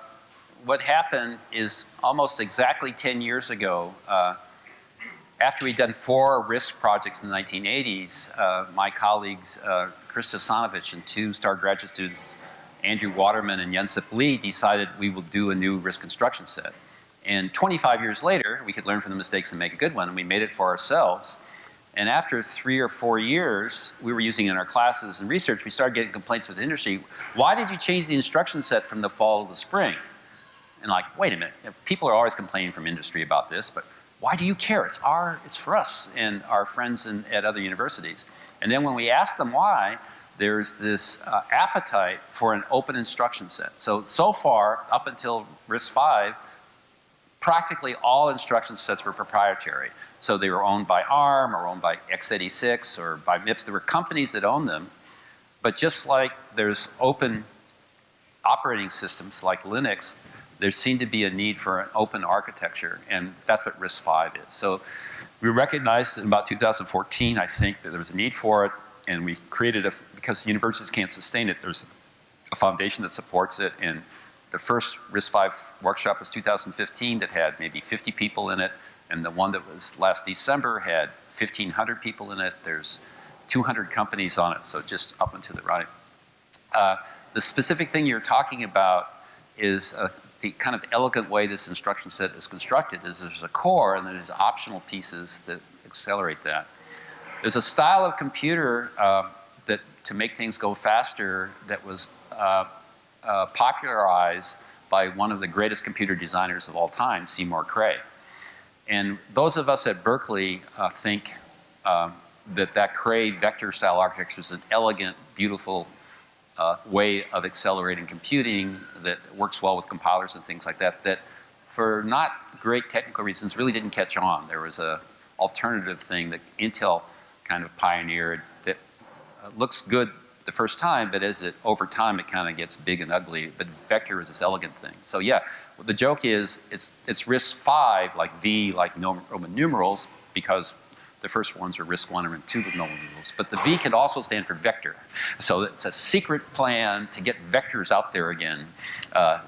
what happened is almost exactly 10 years ago, after we'd done 4 RISC projects in the 1980s, my colleagues, Krista Sanovich and 2 star graduate students, Andrew Waterman and Jensip Lee, decided we will do a new RISC instruction set. And 25 years later, we could learn from the mistakes and make a good one, and we made it for ourselves. And after 3 or 4 years, we were using it in our classes and research, we started getting complaints with the industry. Why did you change the instruction set from the fall to the spring? And wait a minute, people are always complaining from industry about this, but why do you care? It's for us and our friends at other universities. And then when we asked them why, there's this appetite for an open instruction set. So far, up until RISC-V, practically all instruction sets were proprietary. So they were owned by ARM or owned by x86 or by MIPS. There were companies that owned them. But just like there's open operating systems like Linux, there seemed to be a need for an open architecture, and that's what RISC-V is. So we recognized in about 2014, I think, that there was a need for it, and we created because universities can't sustain it, there's a foundation that supports it, and the first RISC-V workshop was 2015 that had maybe 50 people in it, and the one that was last December had 1,500 people in it. There's 200 companies on it, so just up and to the right. The specific thing you're talking about is the kind of elegant way this instruction set is constructed is there's a core and then there's optional pieces that accelerate that. There's a style of computer that to make things go faster that was popularized by one of the greatest computer designers of all time, Seymour Cray. And those of us at Berkeley think that Cray vector style architecture is an elegant, beautiful way of accelerating computing that works well with compilers and things like that, that for not great technical reasons really didn't catch on. There was an alternative thing that Intel kind of pioneered that looks good the first time, but over time it kind of gets big and ugly. But vector is this elegant thing. So yeah, the joke is it's RISC-V, like V, like Roman numerals, because The first ones are RISC-1 and RISC-2 with no rules. But the V can also stand for vector. So it's a secret plan to get vectors out there again,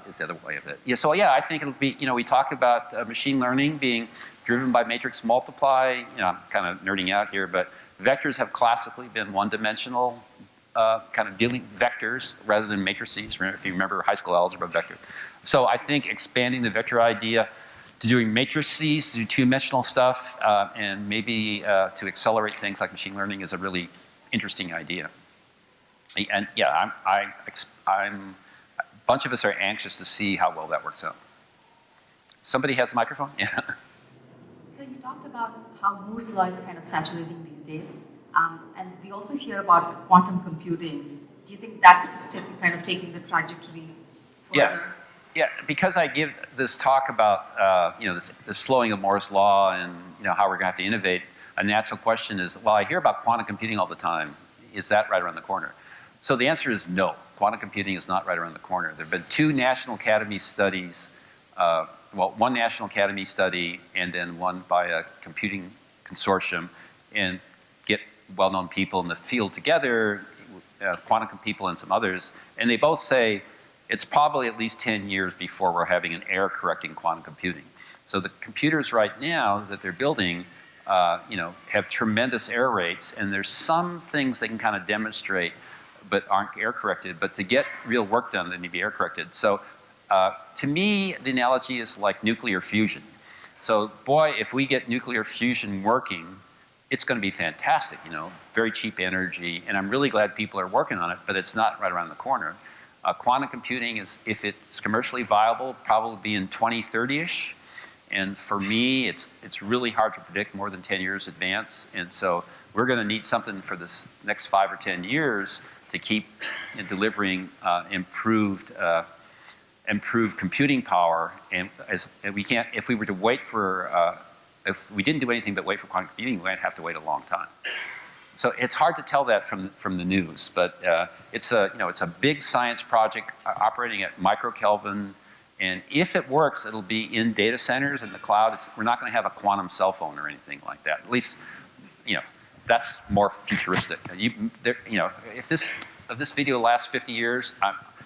is the other way of it. Yeah, so yeah, I think it'll be, we talk about machine learning being driven by matrix multiply. I'm kind of nerding out here, but vectors have classically been one-dimensional kind of dealing vectors rather than matrices. If you remember high school algebra vector. So I think expanding the vector idea to doing matrices, to do two-dimensional stuff, and maybe to accelerate things like machine learning is a really interesting idea. And yeah, a bunch of us are anxious to see how well that works out. Somebody has a microphone? Yeah. So you talked about how Moore's law is kind of saturating these days, and we also hear about quantum computing. Do you think that is kind of taking the trajectory further? Yeah, because I give this talk about the slowing of Moore's law and how we're going to have to innovate, a natural question is, well, I hear about quantum computing all the time. Is that right around the corner? So the answer is no. Quantum computing is not right around the corner. There have been 2 National Academy studies, one National Academy study and then one by a computing consortium, and get well-known people in the field together, quantum people and some others, and they both say it's probably at least 10 years before we're having an error-correcting quantum computing. So the computers right now that they're building, have tremendous error rates, and there's some things they can kind of demonstrate but aren't error-corrected, but to get real work done, they need to be error-corrected. So to me, the analogy is like nuclear fusion. So boy, if we get nuclear fusion working, it's going to be fantastic, very cheap energy, and I'm really glad people are working on it, but it's not right around the corner. Quantum computing is, if it's commercially viable, probably be in 2030-ish. And for me, it's really hard to predict more than 10 years advance. And so we're going to need something for this next 5 or 10 years to keep delivering improved computing power. And we can't, if we were to wait for, if we didn't do anything but wait for quantum computing, we might have to wait a long time. So it's hard to tell that from the news, but it's a big science project operating at microkelvin, and if it works, it'll be in data centers in the cloud. We're not going to have a quantum cell phone or anything like that. At least, that's more futuristic. If this video lasts 50 years,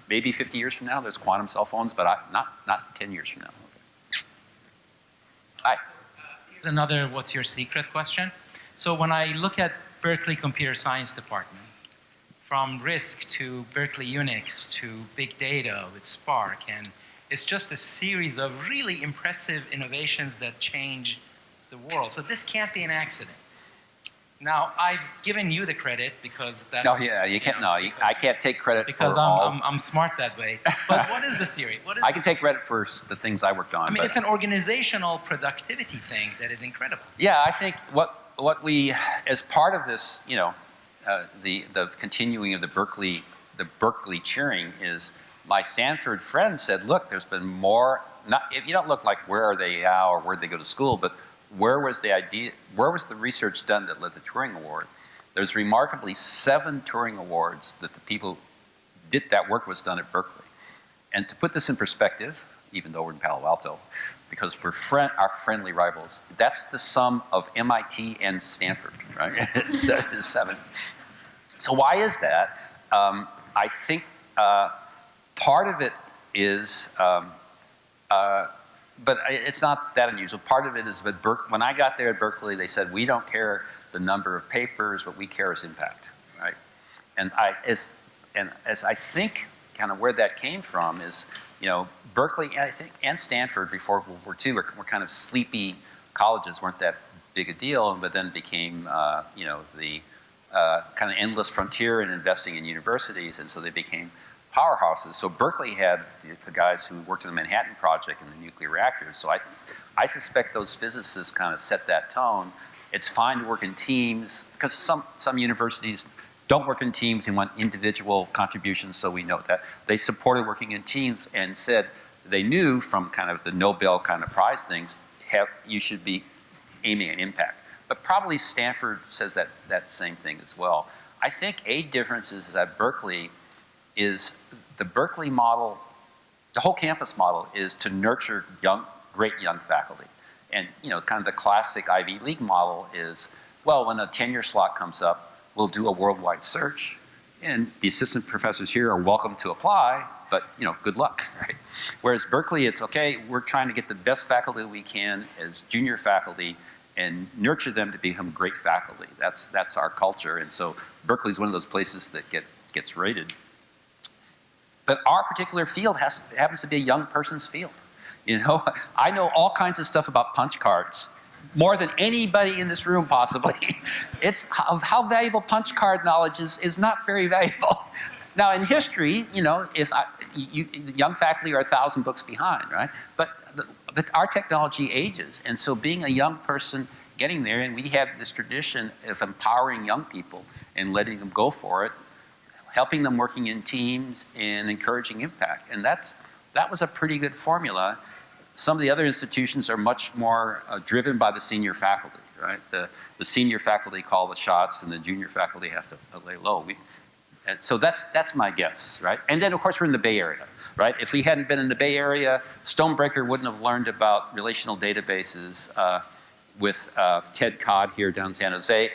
maybe 50 years from now, there's quantum cell phones, but not 10 years from now. Okay. Hi. Here's another "what's your secret" question. So when I look at Berkeley Computer Science Department, from RISC to Berkeley Unix to big data with Spark, and it's just a series of really impressive innovations that change the world. So this can't be an accident. Now, I've given you the credit because that's... Oh yeah, you can't, I can't take credit because for all. I'm smart that way. But what is the theory? I can take credit for the things I worked on. I mean, it's an organizational productivity thing that is incredible. Yeah, I think what we, as part of this, the continuing of the Berkeley cheering is, my Stanford friend said, look, there's been more, if you don't look like where are they now or where'd they go to school, but where was the research done that led to the Turing Award? There's remarkably 7 Turing Awards that the people did that work was done at Berkeley. And to put this in perspective, even though we're in Palo Alto, because we're our friendly rivals, that's the sum of MIT and Stanford, right? 7. So why is that? I think part of it is, but it's not that unusual. Part of it is that when I got there at Berkeley, they said, we don't care the number of papers, what we care is impact, right? And as I think kind of where that came from is, Berkeley, I think, and Stanford before World War II were kind of sleepy colleges, weren't that big a deal, but then became, the kind of endless frontier in investing in universities, and so they became powerhouses. So Berkeley had the guys who worked on the Manhattan Project and the nuclear reactors. So I suspect those physicists kind of set that tone. It's fine to work in teams, because some universities don't work in teams, they want individual contributions, so we know that. They supported working in teams and said they knew from kind of the Nobel kind of prize things, you should be aiming at impact. But probably Stanford says that same thing as well. I think a difference is that Berkeley is the Berkeley model, the whole campus model is to nurture great young faculty. And kind of the classic Ivy League model is well, when a tenure slot comes up, we'll do a worldwide search, and the assistant professors here are welcome to apply, but good luck, right? Whereas Berkeley, it's okay, we're trying to get the best faculty we can as junior faculty and nurture them to become great faculty. That's our culture, and so Berkeley is one of those places that gets rated. But our particular field happens to be a young person's field. I know all kinds of stuff about punch cards, more than anybody in this room possibly. It's how valuable punch card knowledge is not very valuable. Now in history, if young faculty are 1,000 books behind, right? But our technology ages, and so being a young person getting there, and we have this tradition of empowering young people and letting them go for it, helping them working in teams and encouraging impact. And that was a pretty good formula. Some of the other institutions are much more driven by the senior faculty, right? The senior faculty call the shots and the junior faculty have to lay low. And so that's my guess, right? And then of course we're in the Bay Area, right? If we hadn't been in the Bay Area, Stonebreaker wouldn't have learned about relational databases with Ted Codd here down in San Jose,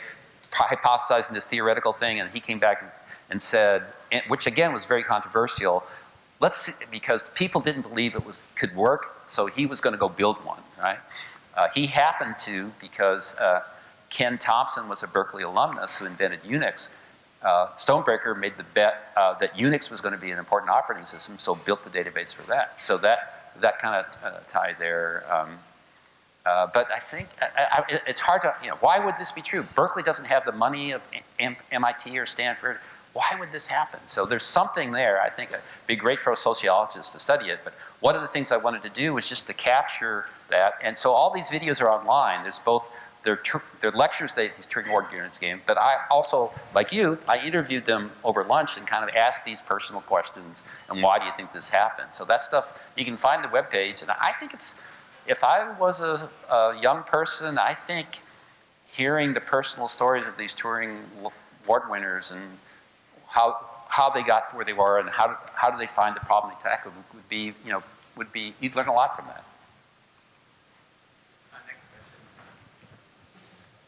hypothesizing this theoretical thing, and he came back and said, which again was very controversial, because people didn't believe it could work, so he was going to go build one, right? He happened to, because Ken Thompson was a Berkeley alumnus who invented Unix. Stonebreaker made the bet that Unix was going to be an important operating system, so built the database for that. So that kind of tie there. But I think it's hard to, why would this be true? Berkeley doesn't have the money of MIT or Stanford. Why would this happen? So there's something there. I think it'd be great for a sociologist to study it. But one of the things I wanted to do was just to capture that. And so all these videos are online. There's both their lectures these Turing Award winners gave, but I also, like you, I interviewed them over lunch and kind of asked these personal questions. And why do you think this happened? So that stuff you can find on the webpage. And I think if I was a young person, I think hearing the personal stories of these Turing Award winners and how they got to where they were and how do they find the problem they tackled would be, you'd learn a lot from that.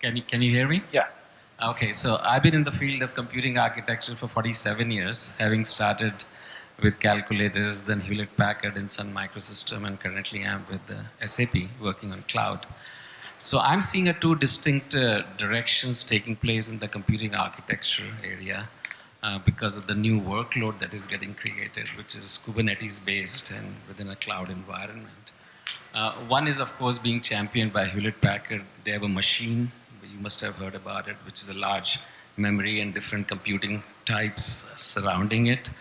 Can you hear me? Yeah. Okay, so I've been in the field of computing architecture for 47 years, having started with calculators, then Hewlett-Packard and Sun Microsystem, and currently I'm with SAP working on cloud. So I'm seeing two distinct directions taking place in the computing architecture area. Because of the new workload that is getting created, which is Kubernetes based and within a cloud environment. One is of course being championed by Hewlett-Packard. They have a machine, you must have heard about it, which is a large memory and different computing types surrounding it.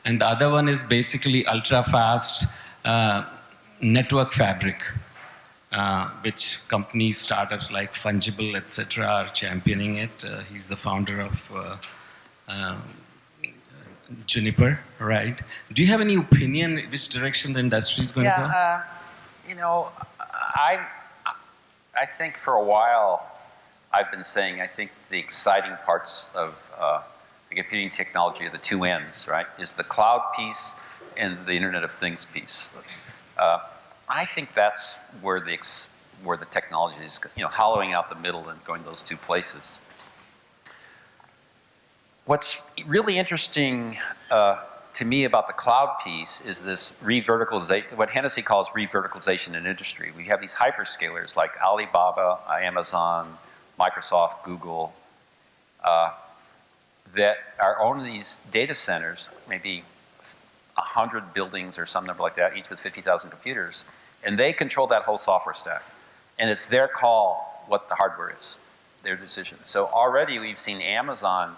And the other one is basically ultra-fast network fabric, which companies, startups like Fungible, etc., are championing it. He's the founder of Juniper, right? Do you have any opinion which direction the industry is going to go? I think for a while I've been saying I think the exciting parts of the computing technology are the two ends, right? Is the cloud piece and the Internet of Things piece. I think that's where the technology is, hollowing out the middle and going those two places. What's really interesting to me about the cloud piece is this re-verticalization, what Hennessy calls re-verticalization in industry. We have these hyperscalers like Alibaba, Amazon, Microsoft, Google, that are owning these data centers, maybe 100 buildings or some number like that, each with 50,000 computers, and they control that whole software stack. And it's their call what the hardware is, their decision. So already we've seen Amazon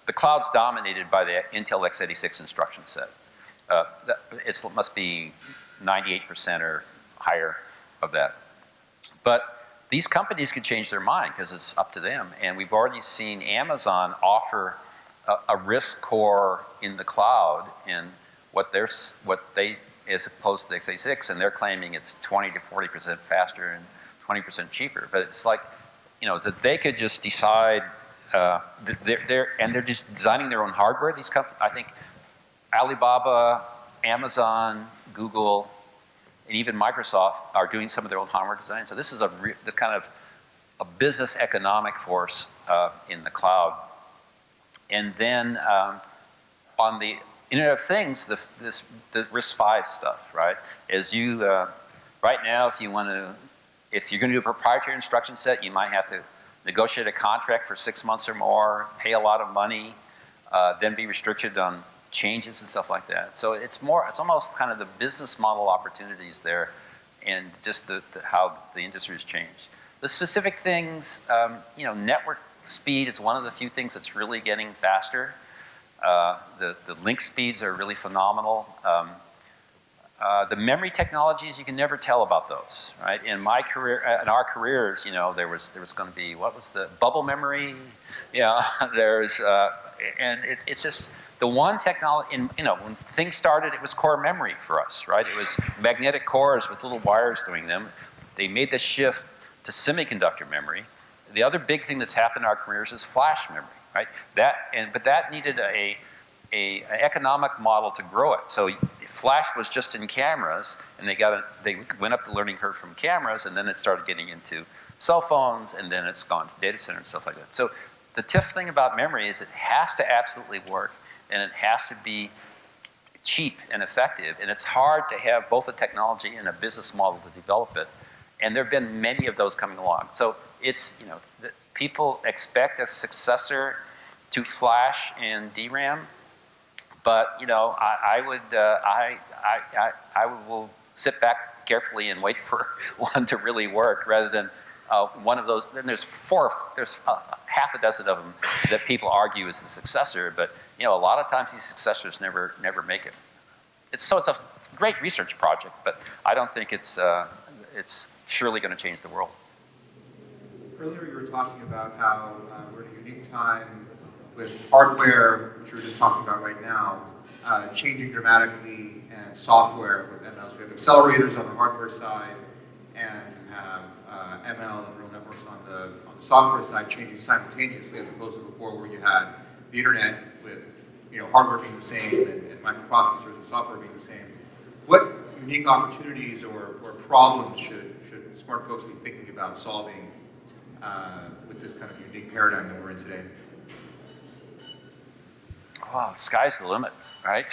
the cloud's dominated by the Intel x86 instruction set. It must be 98% or higher of that. But these companies could change their mind because it's up to them. And we've already seen Amazon offer a RISC core in the cloud in what they as opposed to the x86, and they're claiming it's 20 to 40% faster and 20% cheaper. But it's like, that they could just decide. They're just designing their own hardware. These companies, I think, Alibaba, Amazon, Google, and even Microsoft are doing some of their own hardware design. So this is this kind of a business economic force in the cloud. And then on the Internet of Things, the RISC-V stuff, right? As you, right now, if you're going to do a proprietary instruction set, you might have to negotiate a contract for 6 months or more, pay a lot of money, then be restricted on changes and stuff like that. So it's almost kind of the business model opportunities there, and just how the industry has changed. The specific things, network speed is one of the few things that's really getting faster. The link speeds are really phenomenal. The memory technologies, you can never tell about those, right? In my career, in our careers, there was going to be, what was the bubble memory? Yeah, and it's just the one technology. When things started, it was core memory for us, right? It was magnetic cores with little wires doing them. They made the shift to semiconductor memory. The other big thing that's happened in our careers is flash memory, right? But that needed an economic model to grow it. So flash was just in cameras, and they went up the learning curve from cameras, and then it started getting into cell phones, and then it's gone to data centers and stuff like that. So the tough thing about memory is it has to absolutely work, and it has to be cheap and effective, and it's hard to have both a technology and a business model to develop it. And there have been many of those coming along. So it's, people expect a successor to flash and DRAM, but I will sit back carefully and wait for one to really work rather than one of those. Then there's half a dozen of them that people argue is the successor, but a lot of times these successors never make it. It's a great research project, but I don't think it's surely going to change the world. Earlier you were talking about how we're in a unique time with hardware, which we were just talking about right now, changing dramatically, and software with ML. So we have accelerators on the hardware side, and you have ML and neural networks on the software side changing simultaneously, as opposed to before where you had the internet with hardware being the same and microprocessors and software being the same. What unique opportunities or problems should smart folks be thinking about solving with this kind of unique paradigm that we're in today? Well, the sky's the limit, right?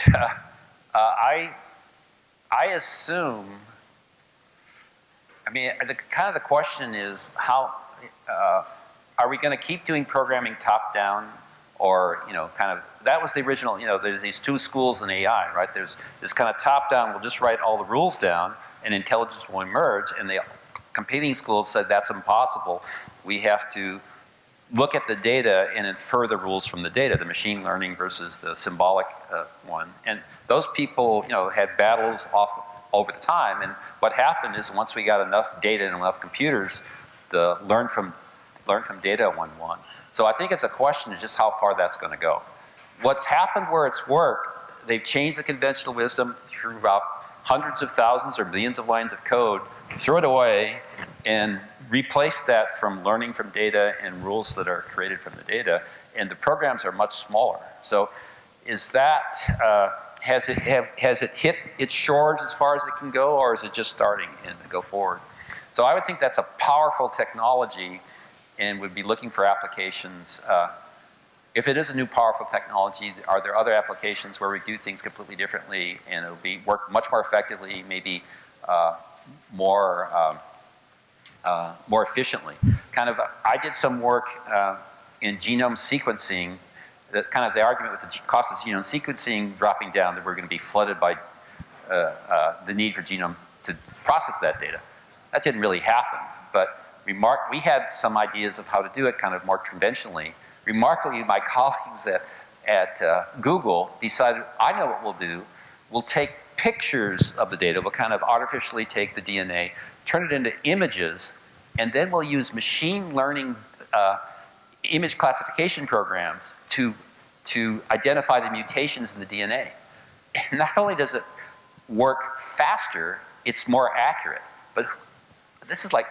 I assume. The question is how are we going to keep doing programming top down, or that was the original. There's these two schools in AI, right? There's this kind of top down. We'll just write all the rules down, and intelligence will emerge. And the competing school said that's impossible. We have to look at the data and infer the rules from the data, the machine learning versus the symbolic one. And those people, had battles over the time. And what happened is once we got enough data and enough computers, the learn from data won. So I think it's a question of just how far that's going to go. What's happened where it's worked, they've changed the conventional wisdom through about hundreds of thousands or millions of lines of code, throw it away, and replace that from learning from data and rules that are created from the data, and the programs are much smaller. So is that, has it hit its shores as far as it can go, or is it just starting and go forward? So I would think that's a powerful technology and would be looking for applications. If it is a new powerful technology, are there other applications where we do things completely differently and it'll work much more effectively, maybe more efficiently? I did some work in genome sequencing. The argument with the cost of genome sequencing dropping down, that we're going to be flooded by the need for genome to process that data. That didn't really happen, but we had some ideas of how to do it more conventionally. Remarkably, my colleagues at Google decided, I know what we'll do. We'll take pictures of the data. We'll artificially take the DNA, turn it into images, and then we'll use machine learning image classification programs to identify the mutations in the DNA. And not only does it work faster, it's more accurate. But this is like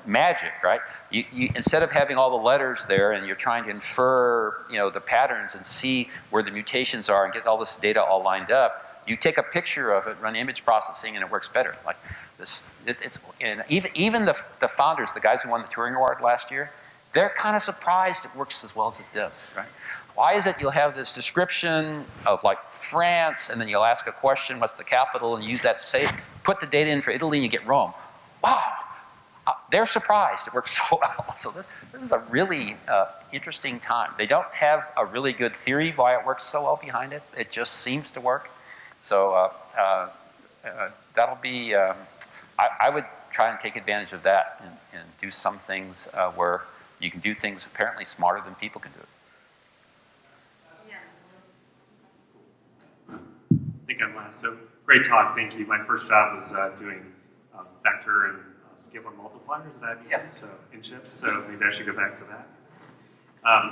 magic, right? You instead of having all the letters there and you're trying to infer, the patterns and see where the mutations are and get all this data all lined up, you take a picture of it, run image processing, and it works better. Like this, and even the founders, the guys who won the Turing Award last year, they're kind of surprised it works as well as it does, right? Why is it you'll have this description of like France, and then you'll ask a question, what's the capital, and you use that to say, put the data in for Italy, and you get Rome. Wow, they're surprised it works so well. So this is a really interesting time. They don't have a really good theory why it works so well behind it. It just seems to work. So that'll be, I would try and take advantage of that and do some things where you can do things apparently smarter than people can do it. I think I'm last. So great talk, thank you. My first job was doing vector and scale-up multipliers at IBM, so in chips. So maybe I should go back to that.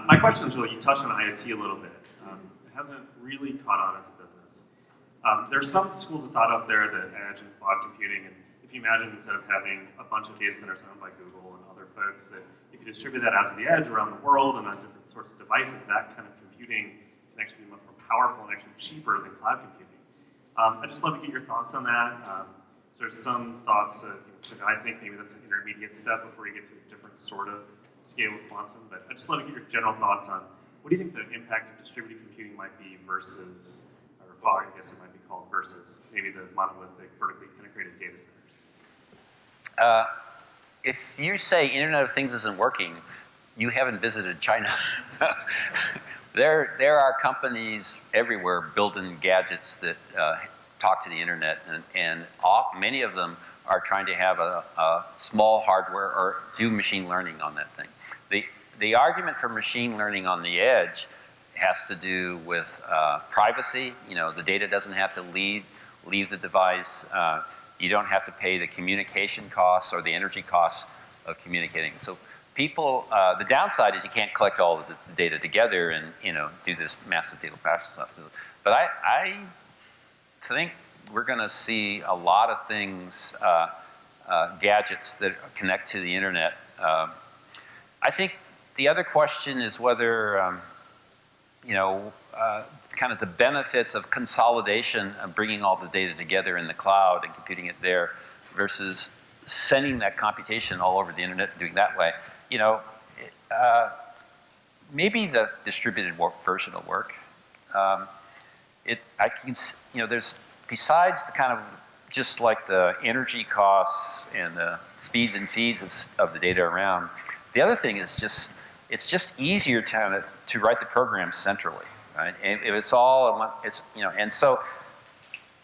My question is really, you touched on IoT a little bit. It hasn't really caught on as a business. There's some schools of thought out there that edge and cloud computing, and if you imagine instead of having a bunch of data centers owned by Google and other folks, that you could distribute that out to the edge around the world and on different sorts of devices, that kind of computing can actually be much more powerful and actually cheaper than cloud computing. I'd just love to get your thoughts on that. So there's some thoughts, I think maybe that's an intermediate step before you get to a different sort of scale with quantum, but I'd just love to get your general thoughts on what do you think the impact of distributed computing might be versus, or I guess it might be called, versus maybe the monolithic, vertically integrated data centers? If you say Internet of Things isn't working, you haven't visited China. There are companies everywhere building gadgets that talk to the internet, and many of them are trying to have a small hardware or do machine learning on that thing. The argument for machine learning on the edge has to do with privacy. You know, the data doesn't have to leave the device. You don't have to pay the communication costs or the energy costs of communicating. So people, the downside is you can't collect all of the data together and do this massive data processing stuff. But I think we're going to see a lot of things, gadgets that connect to the internet. I think the other question is whether, kind of the benefits of consolidation of bringing all the data together in the cloud and computing it there versus sending that computation all over the internet and doing it that way. Maybe the distributed version will work. There's, besides the kind of, just like the energy costs and the speeds and feeds of the data around, the other thing is it's just easier to write the program centrally, right? And if it's all, and so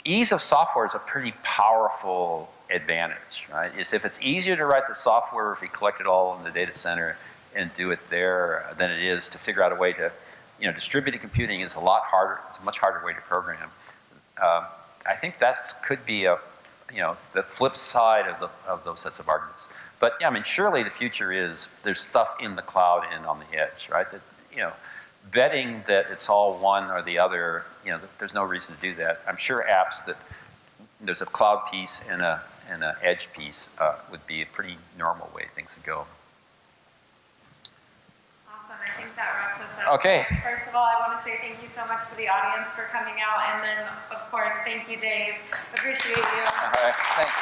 ease of software is a pretty powerful advantage, right? If it's easier to write the software if we collect it all in the data center and do it there than it is to figure out a way to, distributed computing is a lot harder. It's a much harder way to program. I think that could be the flip side of those sets of arguments. But surely the future is there's stuff in the cloud and on the edge, right? That betting that it's all one or the other, there's no reason to do that. I'm sure apps that there's a cloud piece and an edge piece would be a pretty normal way things would go. Awesome. I think that wraps us up. Okay. First of all, I want to say thank you so much to the audience for coming out, and then, of course, thank you, Dave. Appreciate you. All right. Thanks.